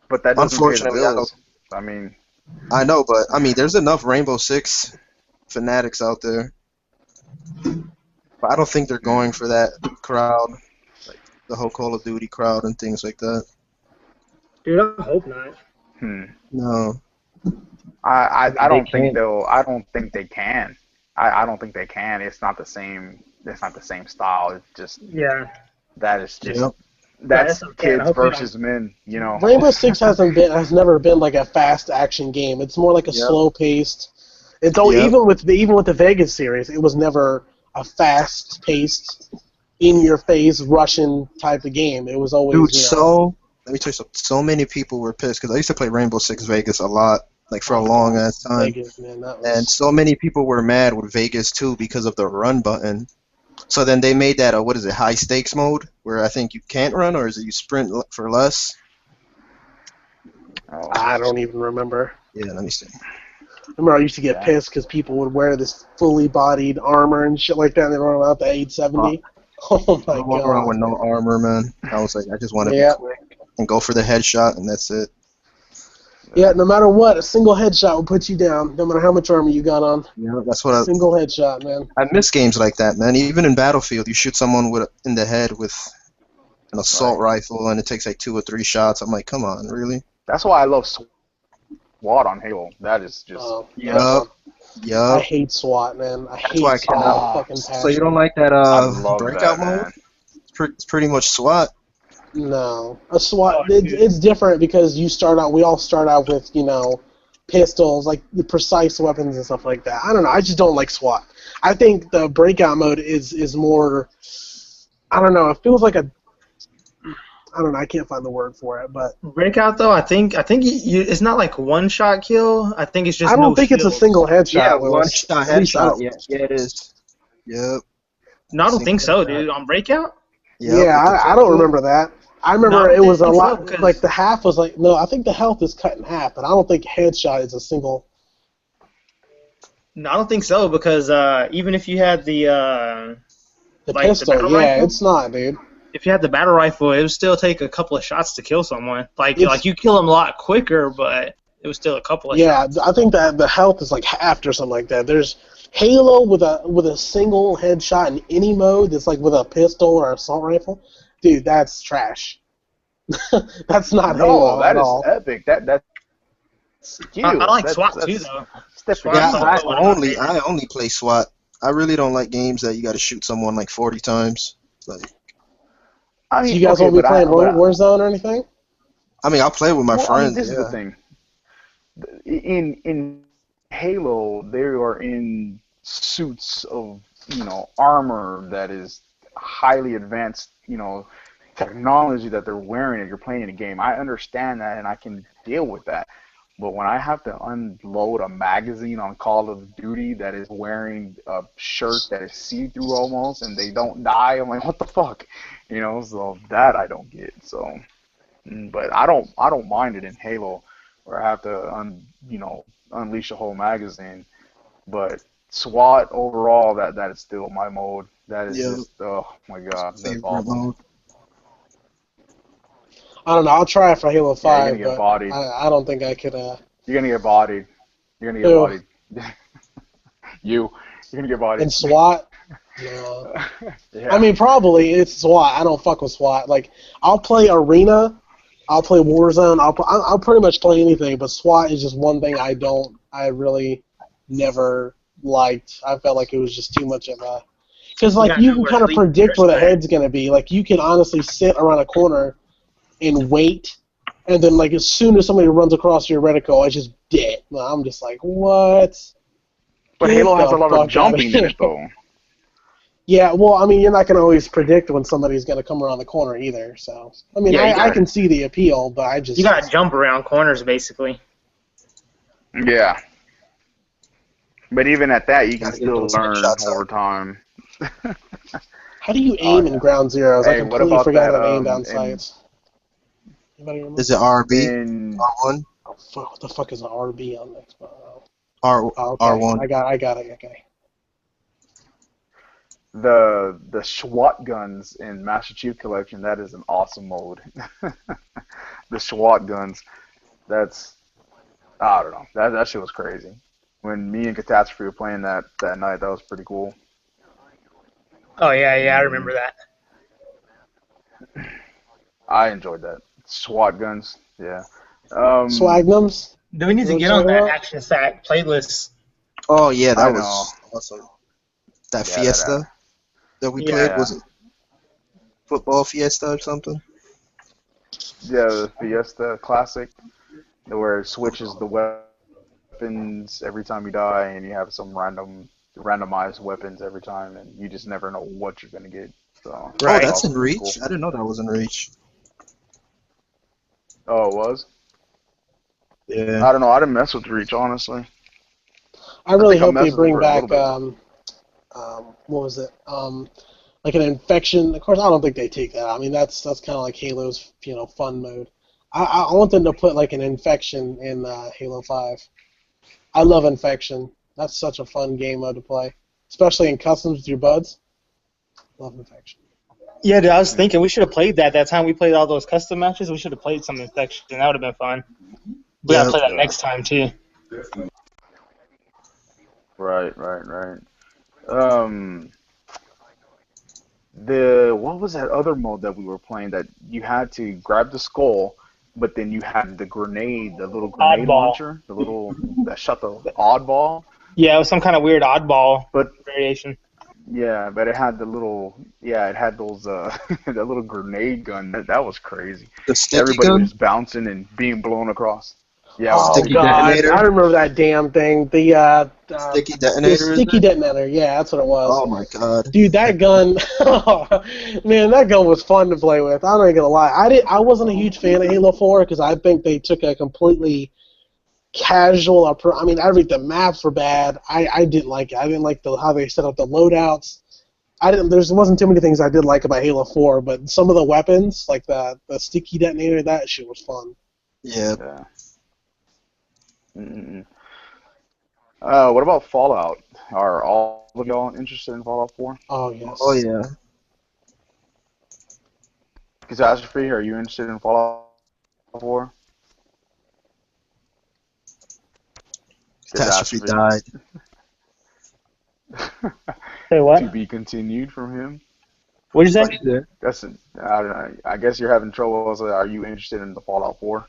But that doesn't pay the unfortunately, bills. I mean, I know, but there's enough Rainbow Six fanatics out there. But I don't think they're going for that crowd, the whole Call of Duty crowd and things like that. dude, I hope not. No. I don't think they'll. I don't think they can. I don't think they can. It's not the same. It's not the same style. It's just that is just that's kids versus men. Rainbow Six has never been like a fast action game. It's more like a slow paced. Even with the Vegas series, it was never a fast paced, in your face Russian type of game. It was always Dude, let me tell you something. So many people were pissed because I used to play Rainbow Six Vegas a lot, for a long ass time. Vegas, man, and so many people were mad with Vegas too because of the run button. So then they made that high stakes mode where I think you can't run, or is it you sprint for less? I don't even remember. Yeah, let me see. Remember, I used to get pissed because people would wear this fully bodied armor and shit like that, and they run around the 870. Oh my god! I walk around with no armor, man. I was like, I just want to be quick and go for the headshot, and that's it. Yeah, no matter what, a single headshot will put you down, no matter how much armor you got on. Yeah, that's what single headshot, man. I miss games like that, man. Even in Battlefield, you shoot someone in the head with an assault rifle, and it takes 2 or 3 shots. I'm like, come on, really? That's why I love SWAT on Halo. That is just. Yup. I hate SWAT, man. I hate SWAT fucking passion. So you don't like that breakout mode? It's pretty much SWAT. No, a SWAT. It's different because we all start out with pistols, like the precise weapons and stuff like that. I don't know. I just don't like SWAT. I think the breakout mode is more. I don't know. It feels like a. I don't know. I can't find the word for it, but breakout though. I think it's not like one shot kill. I think it's just. I don't think it's a single headshot. Yeah, one shot headshot. Yeah, it is. Yep. No, I don't think so, dude. On breakout. Yeah, I don't remember that. I remember it was a lot. Like the half was I think the health is cut in half, but I don't think headshot is a single. No, I don't think so because even if you had The like the pistol, battle yeah, rifle, it's not, dude. if you had the battle rifle, it would still take a couple of shots to kill someone. It's You kill them a lot quicker, but it was still a couple of Yeah, shots. I think that the health is like half or something like that. There's Halo with a single headshot in any mode that's like with a pistol or assault rifle. Dude, that's trash. That's not No, Halo that at is all. epic. That's I skills. like SWAT too, though. That's different. Yeah, SWAT's I also one of my only favorites. I only play SWAT. I really don't like games that you got to shoot someone like 40 times. Like, I So mean, you guys okay, won't be playing Warzone or anything? I mean, I'll play with my well, I mean, friends. this is the Yeah. thing. In Halo, they are in suits of armor that is highly advanced technology that they're wearing and you're playing in a game. I understand that and I can deal with that. But when I have to unload a magazine on Call of Duty that is wearing a shirt that is see-through almost and they don't die, I'm like, what the fuck? So that I don't get. So, but I don't mind it in Halo where I have to unleash a whole magazine. But SWAT overall, that is still my mode. That is Yeah. just, oh my god, that's Favorite awesome. mode. I don't know. I'll try it for Halo Yeah, you're gonna 5, get but bodied. I don't think I could. You're gonna get bodied. You're gonna get Who? bodied. You're gonna get bodied. In SWAT, no. Yeah. I mean, probably it's SWAT. I don't fuck with SWAT. Like, I'll play Arena, I'll play Warzone, I'll pretty much play anything. But SWAT is just one thing I really never liked. I felt like it was just too much of a. Because like gotta you know can where to kind of leave predict where the first. head's gonna be. Like you can honestly sit around a corner and wait, and then like as soon as somebody runs across your reticle, it's just dead. I'm just like, what? But Get Halo has the a lot fuck of outta jumping in here. it though. Yeah, well, I mean, you're not going to always predict when somebody's going to come around the corner either. So, I mean, Yeah, you I gotta. can see the appeal, but I just You gotta jump around corners, basically. Yeah. But even at that, you can Gotta get still those learn headshots over out. time. how do you Oh aim in yeah. Ground Zeroes? I Hey, what completely about forgot that? how to aim down sights. Anybody remember? Is it RB? In R1? Oh, fuck, what the fuck is an RB on Xbox? R Oh, okay, R1. I got it. Okay. the SWAT guns in Master Chief Collection, that is an awesome mode. The SWAT guns, that's I don't know. That shit was crazy. When me and Catastrophe were playing that night, that was pretty cool. Oh yeah, I remember that. I enjoyed that. SWAT guns, yeah. Um, Swagnums? Do we need Is to that what get you're on talking that about? action sack playlist? Oh yeah, I that know. was awesome. That Yeah, that. Fiesta that we played, Yeah. Yeah. was it football Fiesta or something? Yeah, the Fiesta Classic, where it switches the weapons every time you die, and you have some randomized weapons every time, and you just never know what you're gonna get. So Oh, Right. that that's was in pretty cool. Reach. I didn't know that was in Reach. Oh, it was? Yeah. I don't know. I didn't mess with Reach, honestly. I I really think I hope they messed with it bring for a little back, bit. what was it? Like an infection. Of course, I don't think they take that. I mean, that's kind of like Halo's, fun mode. I want them to put like an infection in Halo 5. I love infection. That's such a fun game mode to play, especially in customs with your buds. Love infection. Yeah, dude, I was thinking we should have played that time we played all those custom matches. We should have played some infection. That would have been fun. We gotta Yeah. play that Yeah. next time too. Right. Um, what was that other mode that we were playing that you had to grab the skull, but then you had the grenade, the little grenade Oddball. launcher, the little that shot the oddball. Yeah, it was some kind of weird oddball But variation. yeah, but it had it had those that little grenade gun. That was crazy. The sticky Everybody was gun? just bouncing and being blown across. Yeah, with the Oh Sticky God, detonator? I remember that damn thing. Sticky The detonator, is sticky it? detonator. Yeah, that's what it was. Oh my god. Dude, that gun, man, that gun was fun to play with. I'm not even gonna lie. I wasn't a huge fan of Halo 4 because I think they took a completely casual approach. I mean, the maps were bad. I didn't like it. I didn't like how they set up the loadouts. There wasn't too many things I did like about Halo 4, but some of the weapons, like the sticky detonator, that shit was fun. Yeah. Yeah. Mm-mm. What about Fallout? Are all of y'all interested in Fallout 4? Oh Oh yes. yeah. Catastrophe, are you interested in Fallout 4? Catastrophe Catastrophe. died. Say what? To be continued from him. What'd you What say? you said? I don't know. I guess you're having trouble. So are you interested in the Fallout 4?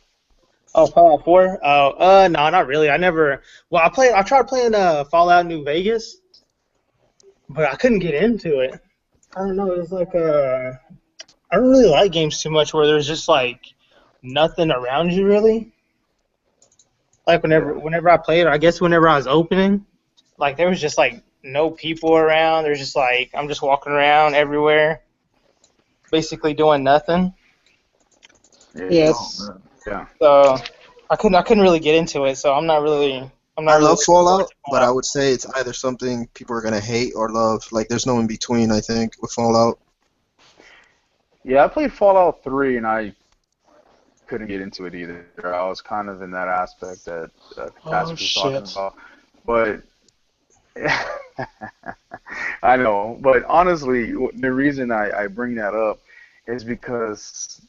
Oh, Fallout 4? Oh, no, not really. I never. Well, I tried playing Fallout New Vegas, but I couldn't get into it. I don't know. It was like I don't really like games too much where there's just like nothing around you really. Like Yeah. whenever I played, or I guess whenever I was opening, like there was just like no people around. There's just like I'm just walking around everywhere, basically doing nothing. Yeah. Oh Yes. man. Yeah. So I couldn't really get into it. So I'm not I really love looking forward Fallout, to but I Fallout. would say it's either something people are gonna hate or love. Like there's no in between. I think with Fallout. Yeah, I played Fallout 3 and I couldn't get into it either. I was kind of in that aspect that Oh Catastrophe was talking shit. about. But I know. But honestly, the reason I bring that up is because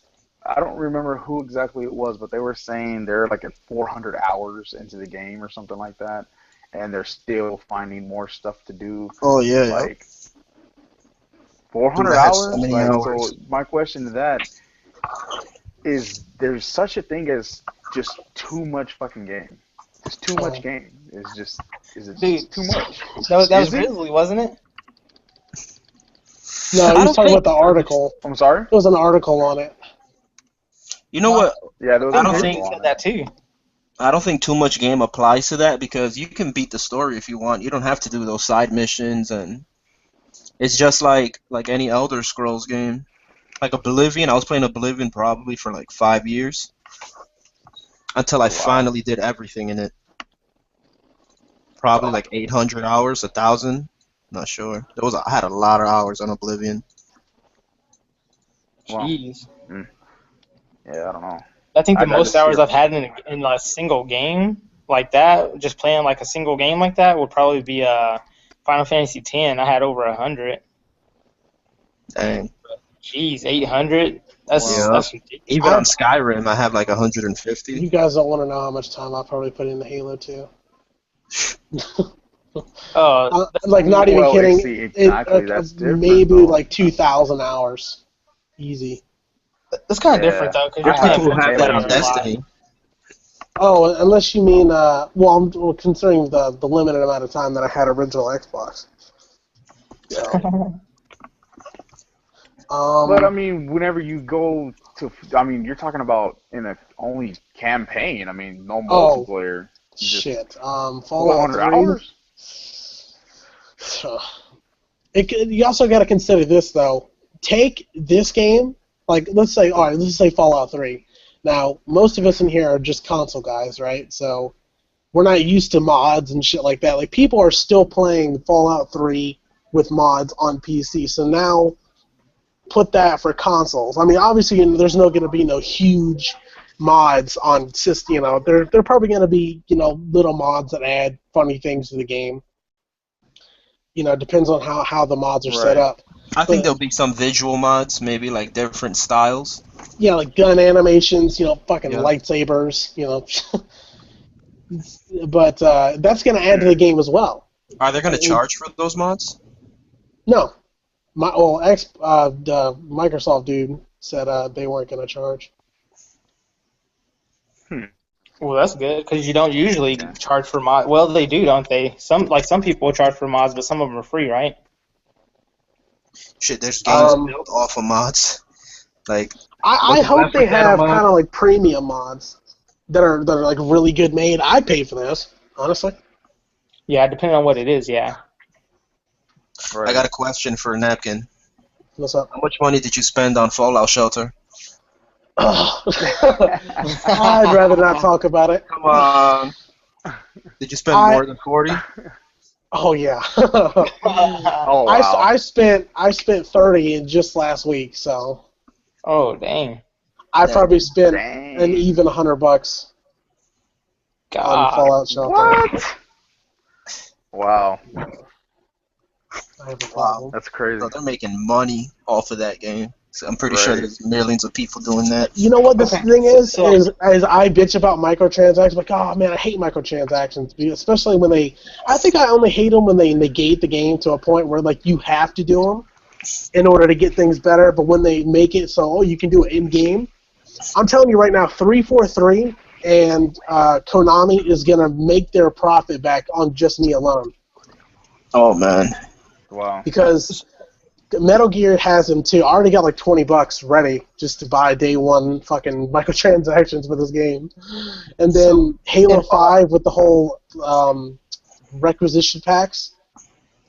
I don't remember who exactly it was, but they were saying they're like at 400 hours into the game or something like that, and they're still finding more stuff to do. Oh yeah, yeah. Like Dude, 400 I have so hours? many Like, so hours. my question to that is there's such a thing as just too much fucking game. Just too much Oh. game. Is it Dude, too much? that was Is it? Grizzly, wasn't it? No, I he was don't talking think. about the article. I'm sorry? There was an article on it. You know No, what? Yeah, there was I I an think don't think. Grizzly article said on it. that too. I don't think too much game applies to that because you can beat the story if you want. You don't have to do those side missions, and it's just like any Elder Scrolls game. Like Oblivion, I was playing Oblivion probably for like 5 years until I Oh, wow. finally did everything in it. Probably like 800 hours, 1,000. Not sure. I had a lot of hours on Oblivion. Well, Jeez. mm, yeah, I don't know. I think the I most just hours hear. I've had in a single game like that, just playing like a single game like that, would probably be Final Fantasy X. I had over 100. Dang. Jeez, 800. Well, Yeah. That's ridiculous. Even I on Skyrim, I have like 150. You guys don't want to know how much time I probably put into Halo 2. Like not even well, kidding. see, exactly. That's different, Maybe though. like 2,000 hours, easy. That's kind of different Yeah, though, because you're There's I playing people have who have that on multiplayer a Halo. lot. Destiny. Oh, unless you mean well, considering the limited amount of time that I had original Xbox. So, But I mean, whenever you go to, I mean, you're talking about in a only campaign. I mean, no oh multiplayer. Just shit. Fallout 400 3. hours. You also got to consider this though. Take this game, like let's say, all right, let's say Fallout 3. Now, most of us in here are just console guys, right? So we're not used to mods and shit like that. Like people are still playing Fallout 3 with mods on PC. So now put that for consoles. I mean, obviously, there's no going to be no huge mods on system. They're probably going to be little mods that add funny things to the game. Depends on how the mods are set Right. up. I think But there'll be some visual mods, maybe like different styles. yeah, like gun animations, fucking Yeah. lightsabers, But that's going to add to the game as well. Are they going to charge for those mods? No, the Microsoft dude said they weren't going to charge. Well, that's good because you don't usually Okay. charge for mods. Well, they do, don't they? Some people charge for mods, but some of them are free, right? Shit, there's games Um, built off of mods. Like, I was hope Left they 4 Dead a have mod? kind of like premium mods that are like really good made. I'd pay for this, honestly. Yeah, depending on what it is. Yeah. Right. I got a question for Napkin. What's up? How much money did you spend on Fallout Shelter? I'd rather not talk about it. Come on. Did you spend more than 40? Oh yeah. Oh wow. I spent 30 in just last week, so Oh, dang. I probably spent Dang. an even $100 on God. Fallout Shelter. What? Wow, I have a Wow. problem. that's crazy. Bro, they're making money off of that game. So I'm pretty sure Right. there's millions of people doing that. You know what this Okay, thing is? so- Is I bitch about microtransactions, like, oh man, I hate microtransactions, especially when they. I think I only hate them when they negate the game to a point where like you have to do them in order to get things better. But when they make it so you can do it in game, I'm telling you right now, 343 and Konami is gonna make their profit back on just me alone Oh man. Wow. because Metal Gear has them too. I already got like $20 ready just to buy day one fucking microtransactions for this game, and then Halo 5 with the whole requisition packs.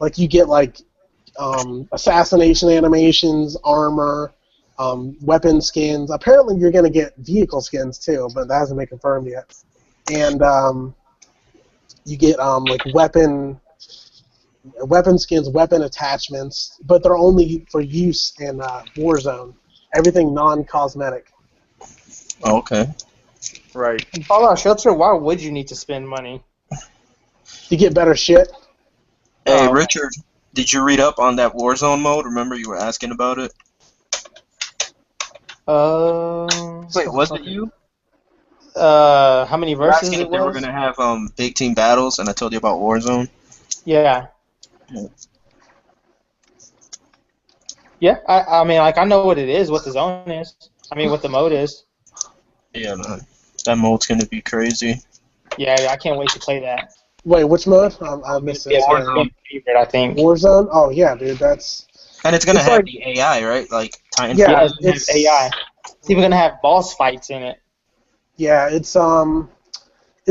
Like you get like assassination animations, armor, weapon skins. Apparently you're gonna get vehicle skins too, but that hasn't been confirmed yet. And you get like weapon skins, weapon attachments, but they're only for use in Warzone. Everything non-cosmetic. Oh, okay. Right. In Fallout Shelter, why would you need to spend money? You get better shit. Hey, Oh. Richard, did you read up on that Warzone mode? Remember you were asking about it? Wait, was it you? How many You were verses asking it if they were was? gonna have big team battles, and I told you about Warzone. Yeah. Yeah. Yeah, I mean, like, I know what it is, what the zone is. I mean, what the mode is. Yeah, man. That mode's gonna be crazy. Yeah, I can't wait to play that. Wait, which mode? I missed Yeah, it. it's Sorry. gonna be my favorite, I think. Warzone? Oh yeah, dude, that's And it's gonna It's have like- the AI, right? Like Titanfall. Yeah, Yeah, it's gonna have it's AI. It's even gonna have boss fights in it. yeah, it's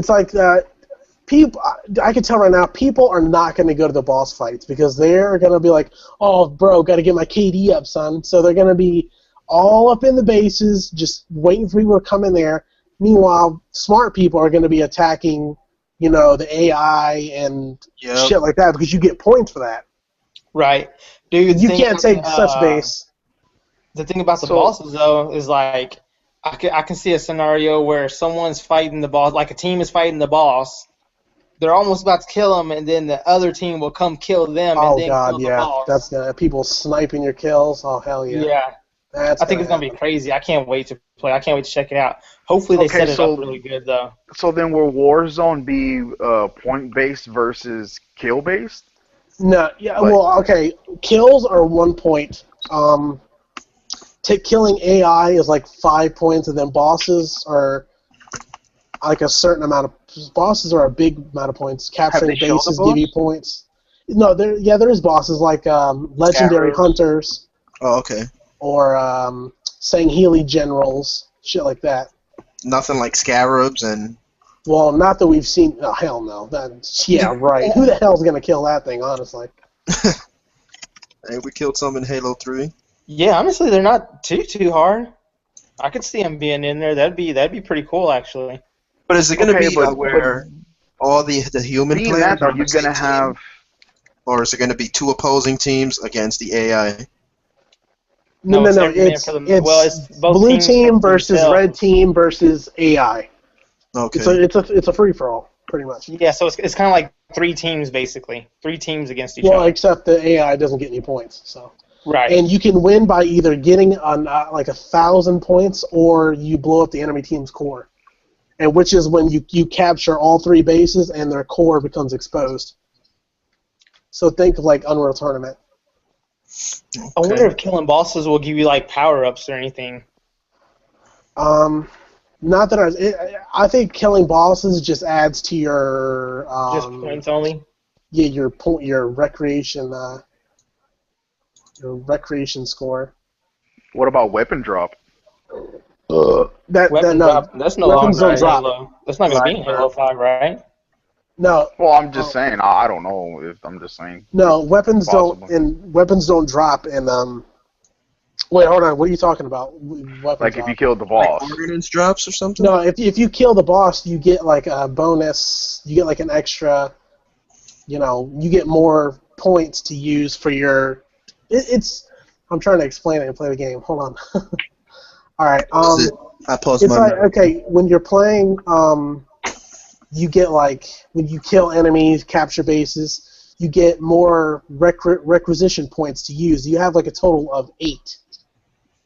like people. I can tell right now, people are not going to go to the boss fights because they're going to be like, "Oh, bro, got to get my KD up, son." So they're going to be all up in the bases, just waiting for people to come in there. Meanwhile, smart people are going to be attacking, the AI and Yep. shit like that because you get points for that. Right. Dude, You can't take such base. The thing about the So- bosses, though, is like, I can see a scenario where someone's fighting the boss, like a team is fighting the boss. They're almost about to kill him, and then the other team will come kill them and Oh then god, kill the yeah, boss. that's gonna people sniping your kills. Oh hell yeah, Yeah. that's I think it's gonna be happen. crazy. I can't wait to play. I can't wait to check it out. Hopefully they Okay, set it so- up really good, though. So then will Warzone be point based versus kill based? No, yeah, Like- well, okay. Kills are 1 point. Killing AI is like 5 points, and then bosses are like a certain amount of. Bosses are a big amount of points. Capturing they shown the bases give you boss? points. No, there is bosses like legendary Scarabs. hunters Oh, okay. or Sangheili generals, shit like that. Nothing like scarabs and Well, not that we've seen. Oh, hell no. Yeah, right. Who the hell's gonna kill that thing? Honestly. hey, we killed some in Halo 3. Yeah, honestly, they're not too hard. I could see them being in there. That'd be pretty cool, actually. But is it gonna Okay, be but- where all the human Being players that, are on you the same gonna team? have? Or is it gonna be two opposing teams against the AI? No, No. it's every man It's for them. Well, it's both blue teams team for versus themselves. red team versus AI. Okay. It's a free for all, pretty much. Yeah, so it's kind of like 3 teams basically. 3 teams against each Well, other. except the AI doesn't get any points. So, Right. and you can win by either getting like 1,000 points or you blow up the enemy team's core, and which is when you capture all 3 bases and their core becomes exposed. So think of like Unreal Tournament. I wonder if killing bosses will give you like power-ups or anything. Not that I think killing bosses just adds to your Just points only. yeah your recreation score. What about weapon drop? That Weapon no drop. That's no weapons longer don't drop. Halo. That's not gonna be in Halo 5, right? No, Well, I'm just saying. I don't know if I'm just saying. no weapons Possible. don't drop in. Wait, hold on. What are you talking about? Weapons Like if drop? you killed the Like boss. ordnance drops or something? No, if you kill the boss, you get like a bonus. You get like an extra. You get more points to use for your. It's. I'm trying to explain it and play the game. Hold on. All right. I paused It's my like okay when you're playing you get like when you kill enemies, capture bases, you get more requisition points to use. You have like a total of 8.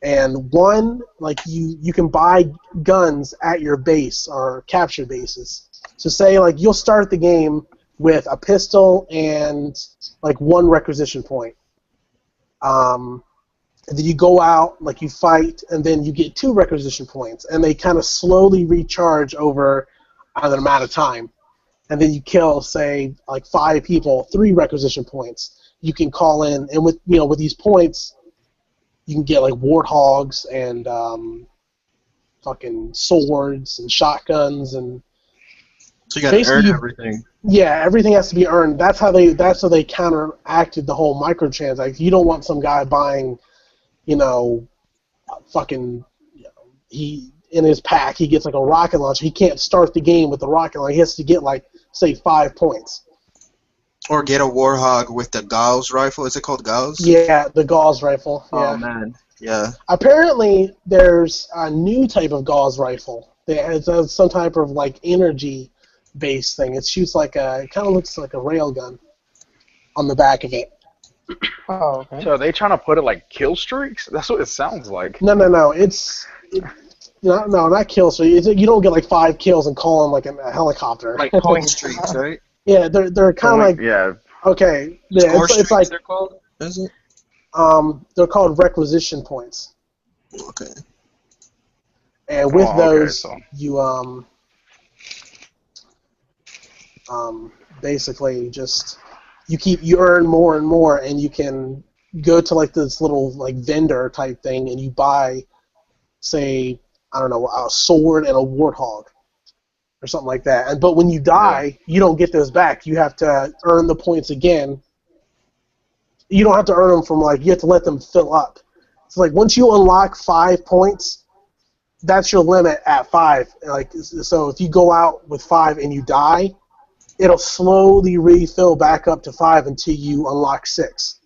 And one, like you can buy guns at your base or capture bases. So say like you'll start the game with a pistol and like 1 requisition point. And then you go out, like you fight, and then you get 2 requisition points, and they kind of slowly recharge over an amount of time. And then you kill, say, like 5 people, 3 requisition points. You can call in, and with these points, you can get like warthogs and fucking swords and shotguns and. So you got to earn everything. Yeah, everything has to be earned. That's how they counteracted the whole microtransaction. You don't want some guy buying, fucking, he in his pack he gets like a rocket launcher. He can't start the game with the rocket launcher. He has to get like say 5 points. Or get a warhog with the Gauss rifle. Is it called Gauss? Yeah, the Gauss rifle. Yeah. Oh man, yeah. Apparently, there's a new type of Gauss rifle. It has some type of like energy-based thing. It shoots like it kind of looks like a railgun on the back of it. Oh, okay. So are they trying to put it like kill streaks? That's what it sounds like. No. No, not kill streaks. You don't get like 5 kills and call them like a helicopter. Like point streaks, right? Yeah, they're kind of like okay. Yeah, it's like they're called. Is it? They're called requisition points. Okay. And with those, so. you basically just you earn more and more, and you can go to like this little like vendor type thing, and you buy, say, I don't know, a sword and a warthog, or something like that. But when you die, you don't get those back. You have to earn the points again. You don't have to earn them from you have to let them fill up. So like once you unlock 5 points, that's your limit at 5. So if you go out with 5 and you die, it'll slowly refill back up to 5 until you unlock 6.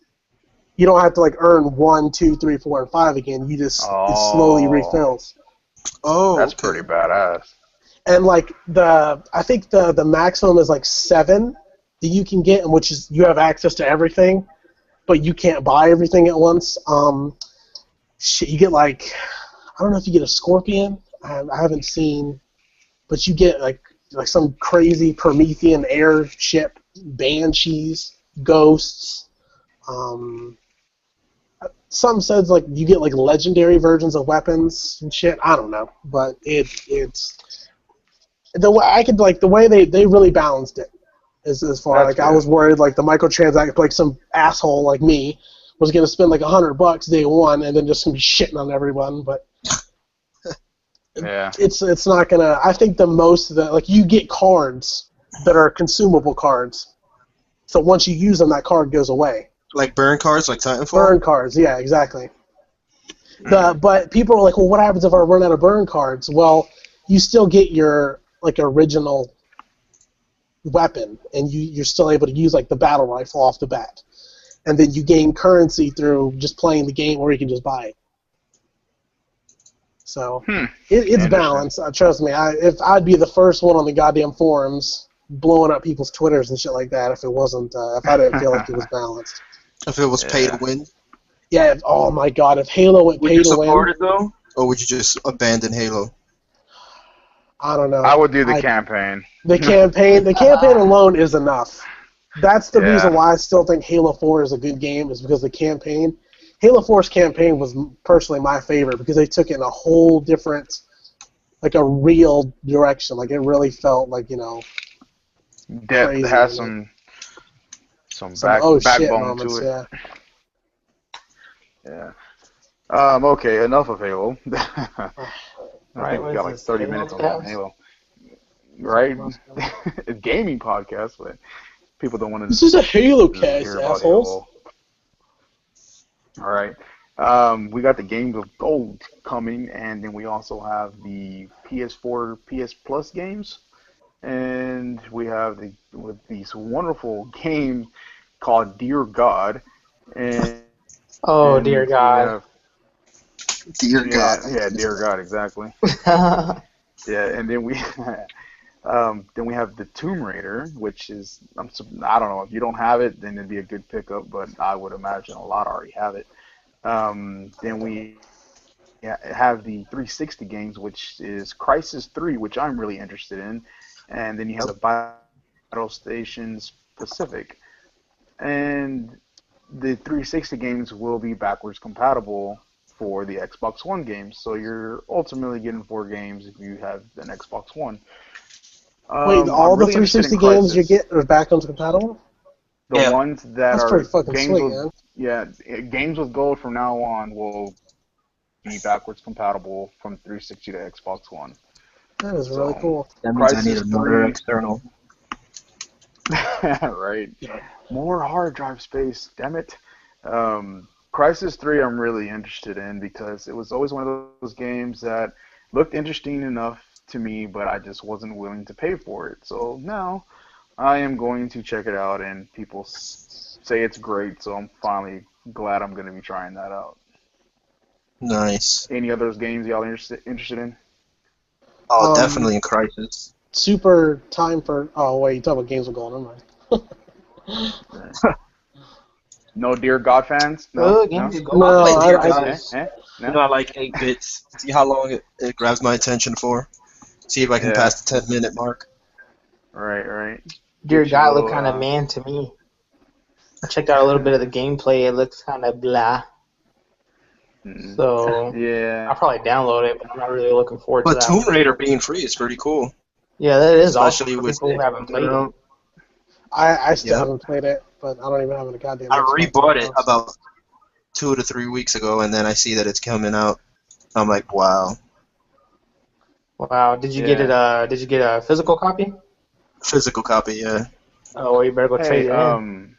You don't have to earn 1, 2, 3, 4, and 5 again. You just it slowly refills. Oh, that's pretty badass. And I think the maximum is 7 that you can get, in which is you have access to everything, but you can't buy everything at once. You get I don't know if you get a scorpion. I haven't seen, but you get like some crazy Promethean airship, banshees, ghosts. Some says you get legendary versions of weapons and shit. I don't know, but it's the way the way they really balanced it. As far I was worried the microtransaction some asshole like me was gonna spend $100 day one and then just gonna be shitting on everyone, but yeah, it's not gonna. I think the most that you get cards that are consumable cards, so once you use them, that card goes away. Like burn cards, like Titanfall? Burn cards, yeah, exactly. But people are like, well, what happens if I run out of burn cards? Well, you still get your original weapon, and you're still able to use the battle rifle off the bat. And then you gain currency through just playing the game, or you can just buy it. So it's balanced. Trust me, if I'd be the first one on the goddamn forums blowing up people's Twitters and shit like that if it wasn't, if I didn't feel like it was balanced. If it was pay to win? Yeah, oh my god, if Halo went pay to win... Would you support it, though? Or would you just abandon Halo? I don't know. I would do the campaign. The campaign alone is enough. That's the reason why I still think Halo 4 is a good game, is because the campaign... Halo 4's campaign was personally my favorite, because they took it in a whole different, a real direction. It really felt Depth crazy. Has some backbone to it. Yeah. Yeah. Okay, enough of Halo. I think we got 30 minutes on Halo. Right? It's a gaming podcast, but people don't want to. This is a Halo cast, assholes. All right. We got the Games of Gold coming, and then we also have the PS4, PS Plus games, and we have this wonderful game called Dear God, and Dear God. Dear God. Yeah, Dear God, exactly. Yeah, and then we Then we have the Tomb Raider, which is I don't know if you don't have it, then it'd be a good pickup, but I would imagine a lot already have it. Then we have the 360 games, which is Crisis 3, which I'm really interested in, and then you have Battle Stations Pacific, and the 360 games will be backwards compatible for the Xbox One games. So you're ultimately getting 4 games if you have an Xbox One. Wait, all I'm the really interested 360 in games you Crysis. get are backwards compatible? The Yeah. ones that That's are pretty fucking games sweet, with man. games with gold from now on will be backwards compatible from 360 to Xbox One. That is really So cool. That means I need Crysis another 3, external. right? More hard drive space, damn it. Crysis 3 I'm really interested in because it was always one of those games that looked interesting enough to me, but I just wasn't willing to pay for it. So now I am going to check it out, and people say it's great, so I'm finally glad I'm going to be trying that out. Nice. Any other games y'all interested in? Oh, definitely in Crisis. Super time for. Oh wait, you talk about games with gold. Never mind. No Dear God fans? No? Games No? is gold. I No, play Dear I God. No? You know, I like 8 bits. See how long it grabs my attention for. See if I can Yeah. pass the 10-minute mark. Right. Dear Get your God looked little, kind of man to me. I checked out a little bit of the gameplay. It looks kind of blah. So yeah. I'll probably download it, but I'm not really looking forward to But that Tomb one. Raider being free is pretty cool. Yeah, that is awesome Especially for with people who it haven't coming played it. out. I still Yep. haven't played it, but I don't even have a goddamn I Xbox. rebought it about 2 to 3 weeks ago, and then I see that it's coming out. I'm like, wow. Wow, did you get it? Did you get a physical copy? Physical copy, yeah. Oh, well, you better go trade Hey, it in.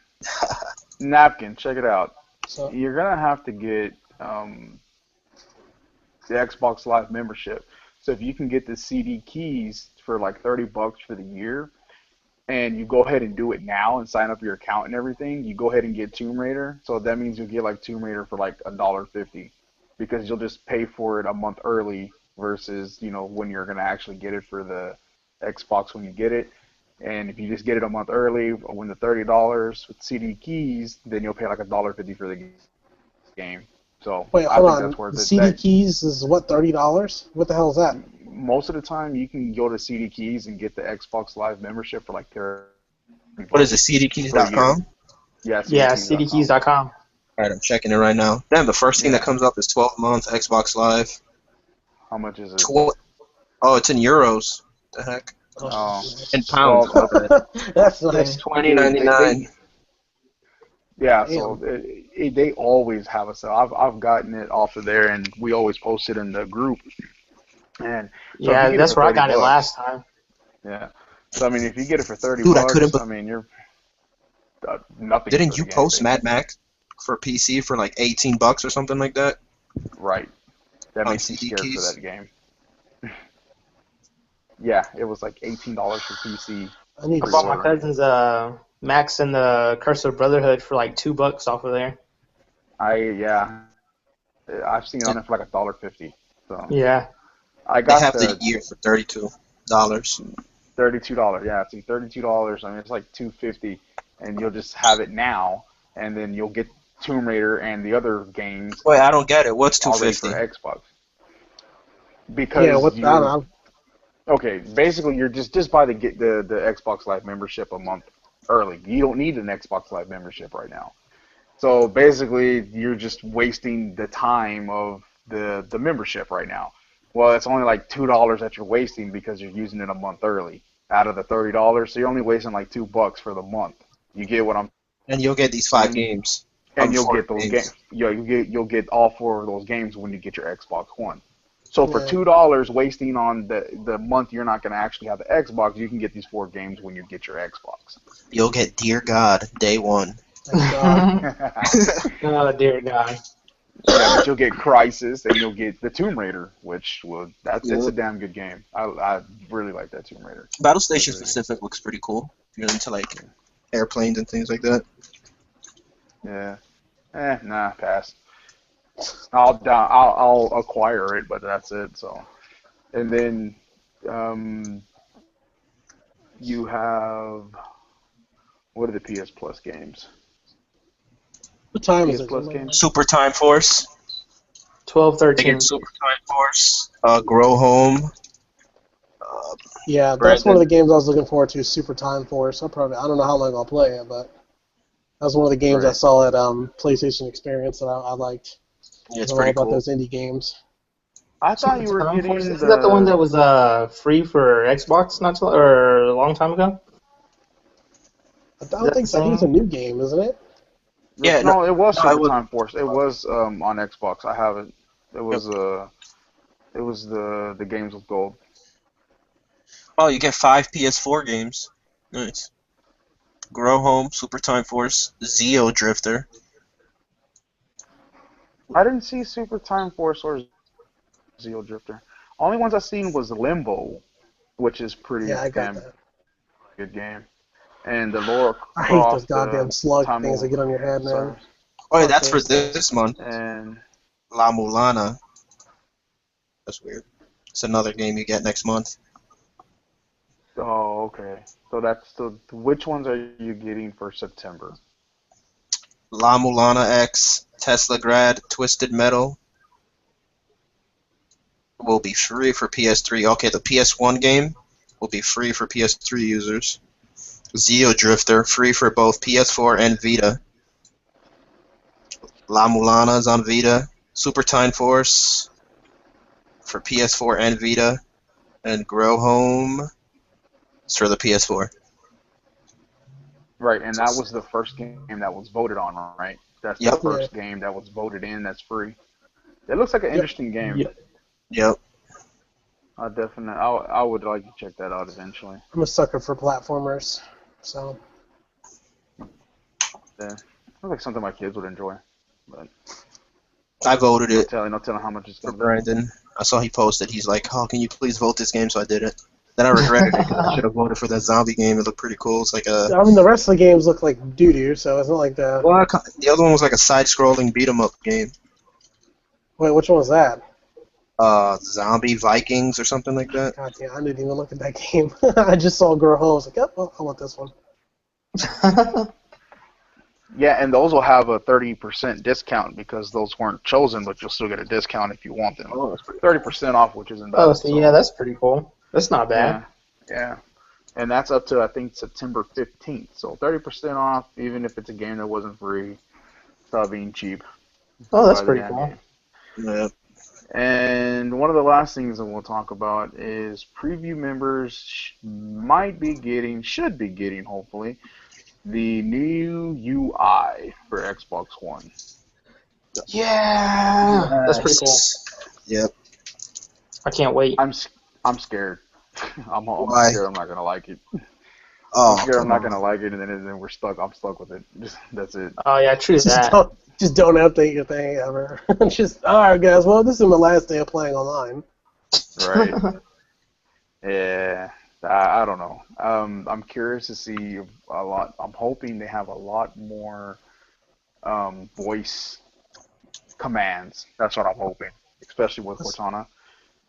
Napkin, check it out. So You're gonna have to get the Xbox Live membership. So if you can get the CD keys for like $30 for the year, and you go ahead and do it now and sign up your account and everything, you go ahead and get Tomb Raider. So that means you'll get like Tomb Raider for like $1.50 because you'll just pay for it a month early versus when you're gonna actually get it for the Xbox when you get it. And if you just get it a month early, when the $30 with CD keys, then you'll pay like $1.50 for the game. So wait, I hold think on. that's worth The it. CD keys is what, $30? What the hell is that? Most of the time, you can go to CD Keys and get the Xbox Live membership for like $30 What is it, for a year. cdkeys.com? Yeah, Yeah, CDKeys.com. cdkeys.com. Alright, I'm checking it right now. Damn, the first thing that Yeah. comes up is 12-month Xbox Live. How much is it? Oh, it's in euros. The heck? Oh, In pounds, well, my bad. That's nice. $20.99. yeah. Damn. So they always have a sale. I've gotten it off of there, and we always post it in the group. And so if you Yeah, get it that's for where I 30 got it bucks, last time. yeah. So I mean, if you get it for 30 Dude, I couldn't. bucks, I mean, you're nothing Didn't for the you game, post Mad basically. Max for PC for like $18 or something like that Right. That on makes me CD scared for keys? that game. Yeah, it was like $18 for PC I need I to bought my start. pre-order. cousin's Max and the Curse of Brotherhood for like $2 off of there. Yeah, I've seen it on there for like $1.50. So Yeah. I They got have the the year for $32. $32. Yeah, see $32. I mean, it's like $2.50, and you'll just have it now, and then you'll get Tomb Raider and the other games Wait, I don't get it. What's already for 250? Xbox. Yeah, Because what? I don't know. okay, basically you're just buy the Xbox Live membership a month early. You don't need an Xbox Live membership right now. So basically, you're just wasting the time of the membership right now. Well, it's only like $2 that you're wasting because you're using it a month early out of the $30. So you're only wasting like $2 for the month. You get what I'm And you'll get these 5 saying? games. And you'll Four get those games. games. Yeah, you'll get all 4 of those games when you get your Xbox One. So for Yeah. $2 wasting on the month you're not going to actually have the Xbox, you can get these 4 games when you get your Xbox. You'll get Dear God day 1. Thank God. Oh, dear God. Yeah, but you'll get Crysis and you'll get the Tomb Raider, which it's a Yep. damn good game. I really like that Tomb Raider. Battle Station Really, Pacific looks pretty cool. If you're into like airplanes and things like that. yeah. Nah, pass. I'll acquire it, but that's it. So, and then You have what are the PS Plus games? What time is PS it? Plus games? Super Time Force. 12, They 13. get Super Time Force. Grow Home. Yeah, that's one of Brandon. the games I was looking forward to. Super Time Force. I don't know how long I'll play it, but that was one of the games I Right. saw at PlayStation Experience that I liked. Yeah, it's I'm all pretty about cool. those indie games. I thought Super you were Time Force. getting Isn't that the one that the. was free for Xbox not too, or a long time ago? I Is don't that the think so. I think it's a same? new game, isn't it? Yeah, No, it was no, it Super was. Time Force. It was on Xbox. I have it. It Yep. was it was the games with gold. Oh, you get 5 PS4 games. Nice. Grow Home, Super Time Force, Zeo Drifter. I didn't see Super Time Force or Zeo Drifter. Only ones I seen was Limbo, which is pretty Yeah, I got damn that. good game, and the Laura I hate those Croft goddamn slug Time things that of get on your head, man. Sorry, Oh, yeah, Fuck that's for those things. this month. and La Mulana. That's weird. It's another game you get next month. oh okay. So that's the which ones are you getting for September? La Mulana X, Tesla Grad, Twisted Metal will be free for PS3. Okay, the PS1 game will be free for PS3 users. Zeo Drifter, free for both PS4 and Vita. La Mulana is on Vita. Super Time Force for PS4 and Vita. And Grow Home is for the PS4. Right, and that was the first game that was voted on, right? That's the Yep, Yeah. first game that was voted in. That's free. It looks like an Yep. interesting game. Yep. yep. I would like to check that out eventually. I'm a sucker for platformers, so Yeah, looks like something my kids would enjoy. But I voted it no telling how much it's for gonna be. Brandon. I saw he posted. He's like, "Oh, can you please vote this game?" So I did it. Then I regretted it because I should have voted for that zombie game. It looked pretty cool. It's like a I mean the rest of the games look like doo-doo, so it's not like the. well, the other one was like a side-scrolling beat 'em up game. Wait, which one was that? Zombie Vikings or something like that. God damn, I didn't even look at that game. I just saw Grow Home. I was like, yep, well, I want this one. Yeah, and those will have a 30% discount because those weren't chosen, but you'll still get a discount if you want them. Oh, that's pretty 30% off, which isn't bad. Oh, so yeah, that's pretty cool. That's not yeah, bad. yeah. And that's up to I think September 15th. So 30% off, even if it's a game that wasn't free. Stop being cheap. Oh, that's Buy the pretty damn cool. game. Yeah. And one of the last things that we'll talk about is preview members should be getting, hopefully, the new UI for Xbox One. Yeah, that's pretty cool. Yep. I can't wait. I'm scared. I'm Why? scared I'm not gonna like it. Oh, I'm scared I'm come not on. gonna like it, and then we're stuck. I'm stuck with it. That's it. Oh yeah, true that. Just don't update your thing ever. Just all right, guys. Well, this is my last day of playing online. Right. Yeah. I don't know. I'm curious to see a lot. I'm hoping they have a lot more voice commands. That's what I'm hoping, especially with Cortana.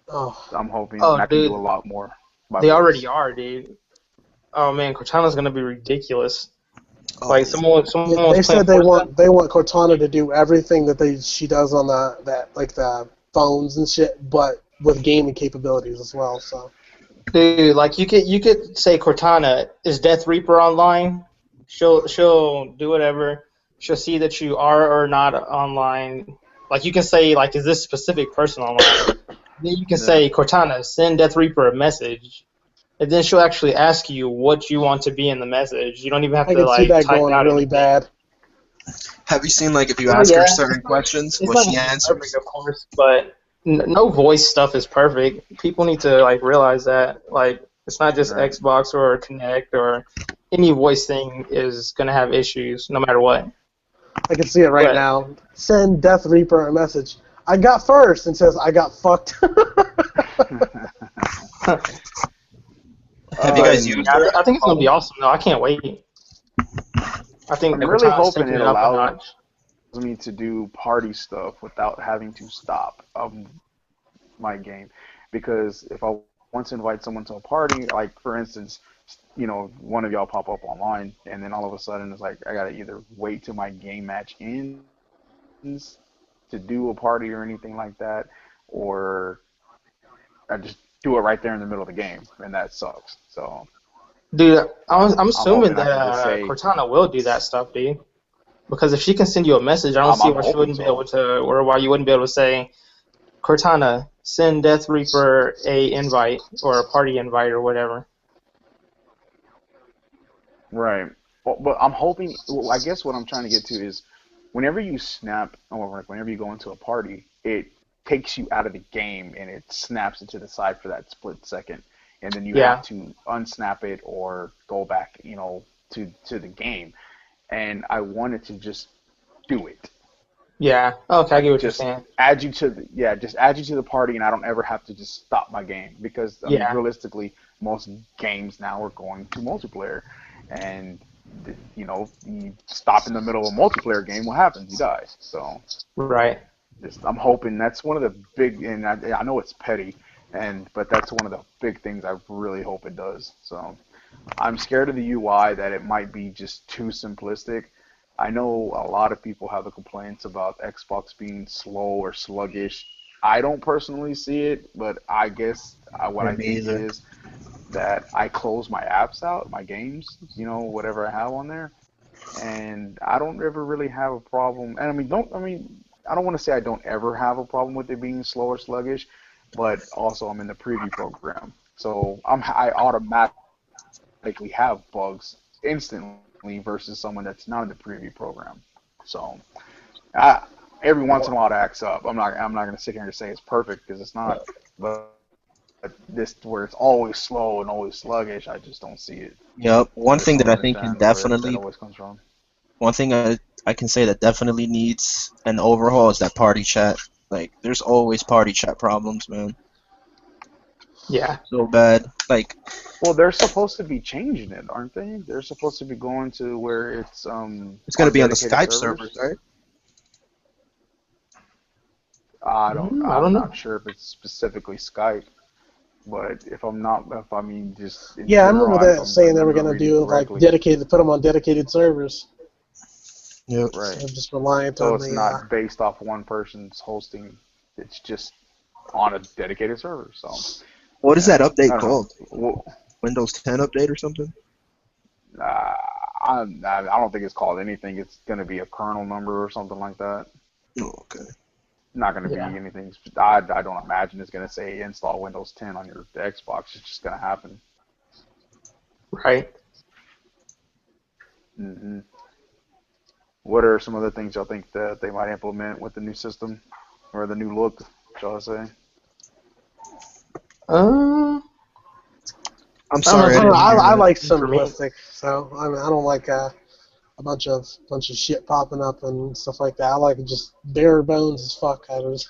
Oh, I'm hoping Oh, I can do dude, a lot more by they voice. already are, dude. Oh man, Cortana's gonna be ridiculous. Oh, Like someone yeah, was they playing said they Forza. want Cortana to do everything that she does on the phones and shit, but with gaming capabilities as well. So Dude, like you could say Cortana is Death Reaper online. She'll do whatever. She'll see that you are or not online. Like you can say like is this specific person online? Then you can Yeah. say Cortana send Death Reaper a message, and then she'll actually ask you what you want to be in the message. You don't even have I to can see like that type going out really anything. bad. have you seen like if you Oh ask her yeah, certain questions, it's what not she gonna be perfect, answers? of course, but no voice stuff is perfect. People need to like realize that like it's not just Right. Xbox or Kinect or any voice thing is gonna have issues no matter what. I can see it right But now. Send Death Reaper a message. I got first and says I got fucked. Have you guys And used yeah, her? I think it's gonna be awesome though. I can't wait. I think I'm that really Cortana's hoping taking it it up a allows notch. me to do party stuff without having to stop my game. Because if I want to invite someone to a party, like for instance, one of y'all pop up online, and then all of a sudden it's like I gotta either wait till my game match ends to do a party or anything like that, or I just do it right there in the middle of the game, and that sucks. So, Dude, I'm I'm assuming hoping I that can just say Cortana will do that stuff, dude. Because if she can send you a message, I don't see I'm why she hoping wouldn't be able so. to, or why you wouldn't be able to say, Cortana, send Death Reaper a invite or a party invite or whatever. Right. But I'm hoping. Well, I guess what I'm trying to get to is, whenever you snap, or like whenever you go into a party, it takes you out of the game and it snaps it to the side for that split second, and then you have Yeah, to unsnap it or go back, to the game. And I wanted to just do it. yeah. Okay, I get Like what you're just saying. just add you to the party, and I don't ever have to just stop my game, because I mean Yeah, realistically most games now are going to multiplayer, and you stop in the middle of a multiplayer game, what happens? You die. So right. I'm hoping that's one of the big, and I know it's petty, but that's one of the big things I really hope it does. So I'm scared of the UI, that it might be just too simplistic. I know a lot of people have the complaints about Xbox being slow or sluggish. I don't personally see it, but I guess what Yeah, I me think either. is that I close my apps out, my games, whatever I have on there, and I don't ever really have a problem. And I don't want to say I don't ever have a problem with it being slow or sluggish, but also I'm in the preview program, so I automatically have bugs instantly versus someone that's not in the preview program. So I, every once in a while it acts up. I'm not going to sit here and say it's perfect, because it's not. But this, where it's always slow and always sluggish, I just don't see it. Yep. I One just thing don't that I think can understand where that definitely, always comes from. one thing I can say that definitely needs an overhaul is that party chat. Like, there's always party chat problems, man. Yeah. So bad. Like, Well, they're supposed to be changing it, aren't they? They're supposed to be going to where it's it's gonna on be on the dedicated Skype servers. servers, right? I don't. I don't I'm know. not sure if it's specifically Skype, but if I mean just in Yeah, I general, remember if that I'm saying they were remember gonna reading do like correctly, dedicated, put them on dedicated servers Yep. right? instead of just reliant So on it's the. not based off one person's hosting. It's just on a dedicated server. So What is yeah, that update I don't know. called? Windows 10 update or something? I don't think it's called anything. It's going to be a kernel number or something like that. Oh, okay. Not going to Yeah. be anything. I don't imagine it's going to say install Windows 10 on your Xbox. It's just going to happen. Right. hmm What are some other things y'all think that they might implement with the new system or the new look, shall I say? Um, I'm I don't know. sorry, It's I I don't know. didn't hear I that. like for me. simplistic, so I mean, I don't like a bunch of shit popping up and stuff like that. I like it just bare bones as fuck. I was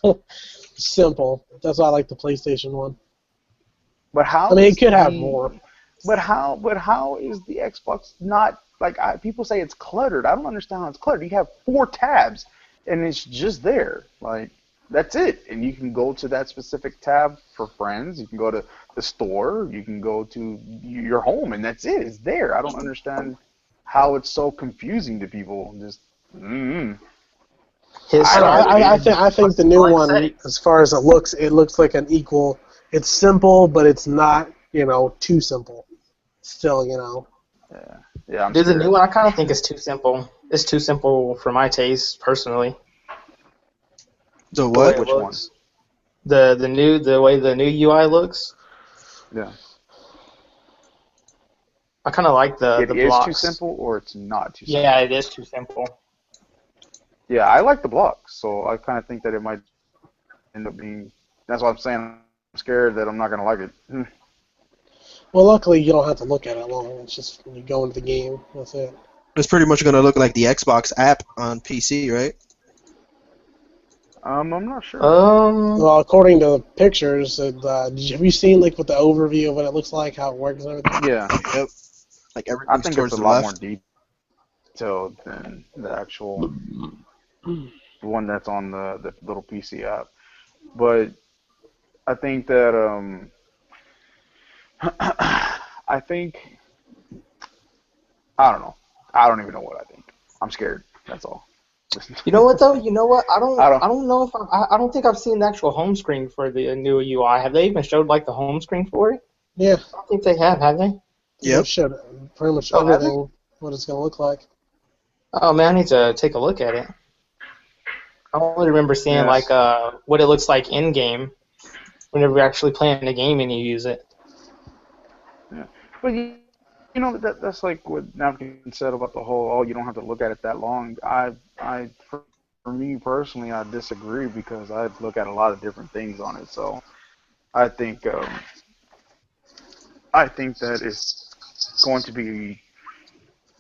simple. That's why I like the PlayStation one. But I how mean, it is could have the more. But how is the Xbox not like, people say it's cluttered? I don't understand how it's cluttered. You have 4 tabs, and it's just there. Like, that's it. And you can go to that specific tab for friends. You can go to the store. You can go to your home, and that's it. It's there. I don't understand how it's so confusing to people. Just His I don't get it. I think the new select one, settings. as far as it looks like an equal. It's simple, but it's not too simple. Still, Yeah, yeah, I'm Dude, the new scared. one, I kind of think it's too simple. It's too simple for my taste, personally. The The way what? it Which one? looks, the way the new UI looks. Yeah, I kind of like it the is too blocks. simple, or it's not too Yeah, simple. it is too simple. Yeah, I like the blocks, so I kind of think that it might end up being. That's what I'm saying. I'm scared that I'm not gonna like it. well, luckily you don't have to look at it long. It's just when you go into the game. That's it. It's pretty much gonna look like the Xbox app on PC, right? I'm not sure. Um, Well, according to the pictures, have you seen like with the overview of what it looks like, how it works and everything? Yeah, Yep. Like I everything's think it's towards a the lot more left. detailed than the actual one that's on the little PC app. But I think that I think I don't know. I don't even know what I think. I'm scared. That's all. You know what though? You know what? I I don't- don't know if I don't think I've seen the actual home screen for the new UI. Have they even showed like the home screen for it? Yeah. I don't think they have they? They Yep. showed pretty much Oh, have they? everything, what it's going to look like. Oh man, I need to take a look at it. I only remember seeing Yes. like what it looks like in game whenever you're actually playing the game and you use it. Yeah. But you know that's like what Napkin said about the whole. Oh, you don't have to look at it that long. For me personally, I disagree because I look at a lot of different things on it. So I think that it's going to be.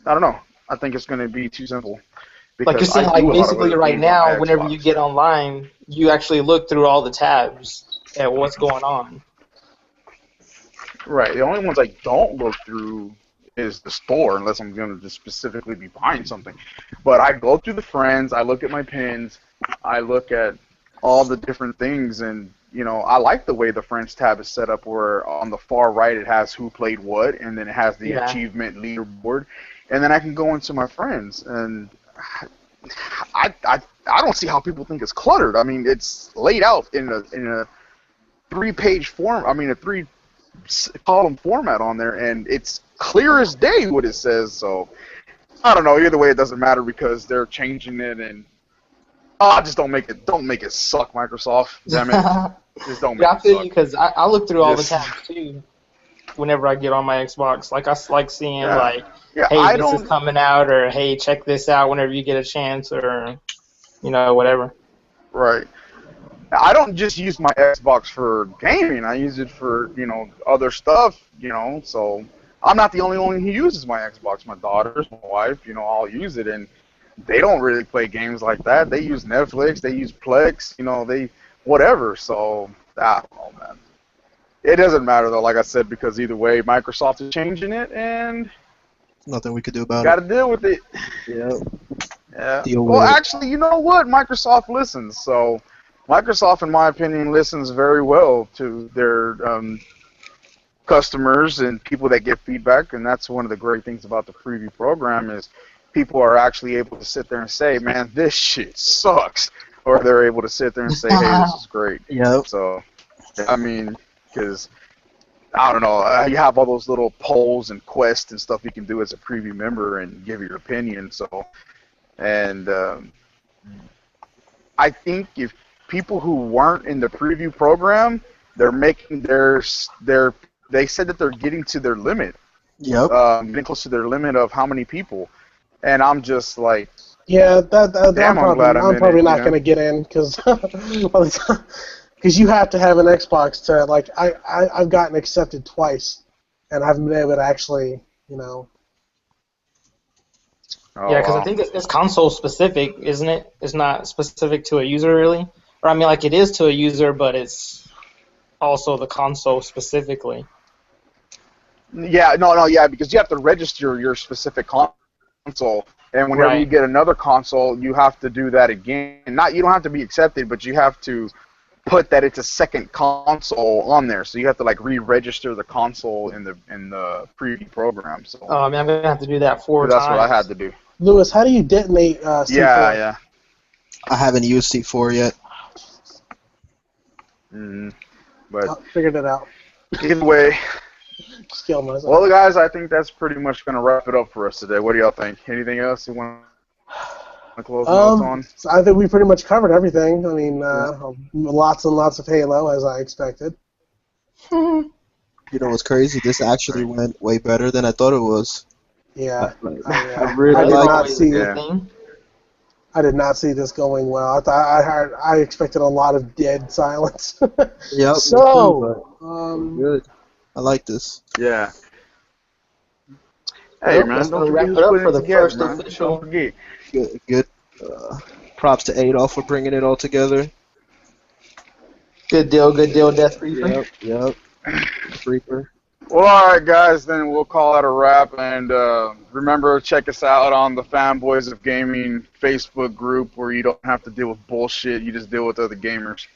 I don't know. I think it's going to be too simple. Like you're Because I saying, like do a lot of basically other right things on my now, whenever you Xbox. get online, you actually look through all the tabs at what's going on. Right. The only ones I don't look through is the store, unless I'm going to just specifically be buying something. But I go through the friends, I look at my pins, I look at all the different things, and I like the way the friends tab is set up, where on the far right it has who played what, and then it has the Yeah. achievement leaderboard, and then I can go into my friends, and I don't see how people think it's cluttered. I mean, it's laid out in a 3-page form. I mean, a 3-column format on there, and it's clear as day what it says. So I don't know. Either way, it doesn't matter because they're changing it, and just don't make it suck, Microsoft. Damn it, just don't make Yeah, I it feel suck. you because I look through all the Just- tabs too. Whenever I get on my Xbox, like I like seeing Yeah. like, Yeah, hey, I this is don't. coming out, or hey, check this out whenever you get a chance, or whatever. Right. I don't just use my Xbox for gaming. I use it for, other stuff, so I'm not the only one who uses my Xbox. My daughters, my wife, all use it, and they don't really play games like that. They use Netflix, they use Plex, they whatever. So, I don't know, man. It doesn't matter, though, like I said, because either way, Microsoft is changing it, and Nothing we could do about got to deal with it. it. Yep. Yeah. Deal Well, with it. actually, you know what? Microsoft listens. So, Microsoft, in my opinion, listens very well to their customers and people that get feedback. And that's one of the great things about the preview program is people are actually able to sit there and say, "Man, this shit sucks," or they're able to sit there and say, "Hey, this is great." Yep. So, I mean, because I don't know, you have all those little polls and quests and stuff you can do as a preview member and give your opinion. So. And I think if people who weren't in the preview program, they're making they said that they're getting to their limit, Yep. getting close to their limit of how many people. And I'm just like, Yeah, damn, I'm glad I'm in probably it, not going to get in because you have to have an Xbox to like. I've gotten accepted twice, and I haven't been able to actually, oh, Yeah, because I wow. think it's console specific, isn't it? It's not specific to a user really, or I mean, like it is to a user, but it's also the console specifically. Yeah, no, yeah, because you have to register your specific console, and whenever you Right. get another console, you have to do that again. You don't have to be accepted, but you have to put that it's a second console on there. So you have to like re-register the console in the preview program. So I mean, I'm gonna have to do that 4 that's times. what I had to do. Lewis, how do you detonate C4? Yeah. I haven't used C4 yet. But Oh, figured it out. either way, Just killed myself. well, guys, I think that's pretty much going to wrap it up for us today. What do y'all think? Anything else you want to close notes on? So I think we pretty much covered everything. I mean, lots and lots of Halo, as I expected. You know what's crazy? This actually went way better than I thought it was. Yeah, I really I did like not it. see. Yeah. I did not see this going well. I thought I expected a lot of dead silence. Yep. So, Good. I like this. Yeah. Hey, Well, man, that's don't gonna wrap forget it who's up putting for it the together, first man. official- Don't forget. Good. Props to Adolf for bringing it all together. Good deal, Death Reaper. Yep. Reaper. Well, all right, guys, then we'll call it a wrap. And remember, check us out on the Fanboys of Gaming Facebook group where you don't have to deal with bullshit. You just deal with other gamers.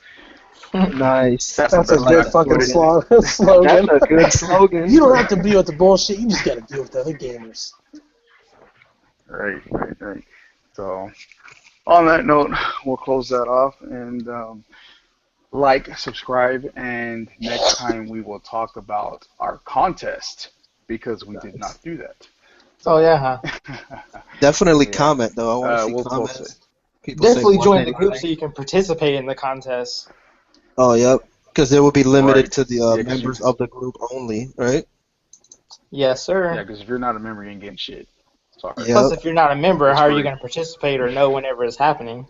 Nice. that's a the best way good to fucking put it. slogan. That's a good slogan. You don't have to deal with the bullshit. You just got to deal with the other gamers. Right. So, on that note, we'll close that off and like, subscribe, and next time we will talk about our contest because we did not do that. Oh yeah, huh? Definitely Yeah. comment though. I want to see We'll post comments. it. People say Definitely one join thing. the group so you can participate in the contest. Oh, yep. Because they will be limited Right. to the Yeah, 'cause members of the group only, right? Yes, sir. yeah, 'cause if you're not a member, you ain't getting shit. Sorry. Yep. Plus, if you're not a member, It's how are you free. going to participate or know whenever it's happening?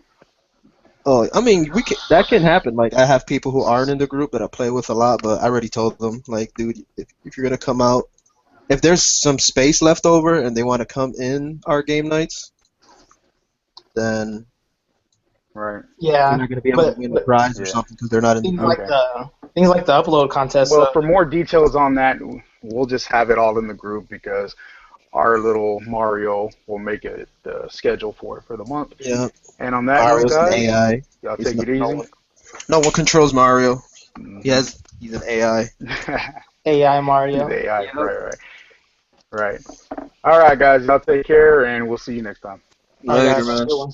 Oh, I mean, that can happen. Like, I have people who aren't in the group that I play with a lot, but I already told them, like, dude, if you're gonna come out, if there's some space left over and they want to come in our game nights, then Right. they're Yeah, not gonna be able to win a prize or Yeah. something because they're not in the things group. like Okay. the upload contest. Well, for more details on that, we'll just have it all in the group because our little Mario will make it the schedule for it for the month. Yeah, And on that note, Mario's an guys, AI. y'all He's take it no easy. one. No one controls Mario. Hmm He's an AI. AI He's Mario. AI. Yep. Right. All right, guys. Y'all take care, and we'll see you next time. All right, Later, guys, have a man. good one.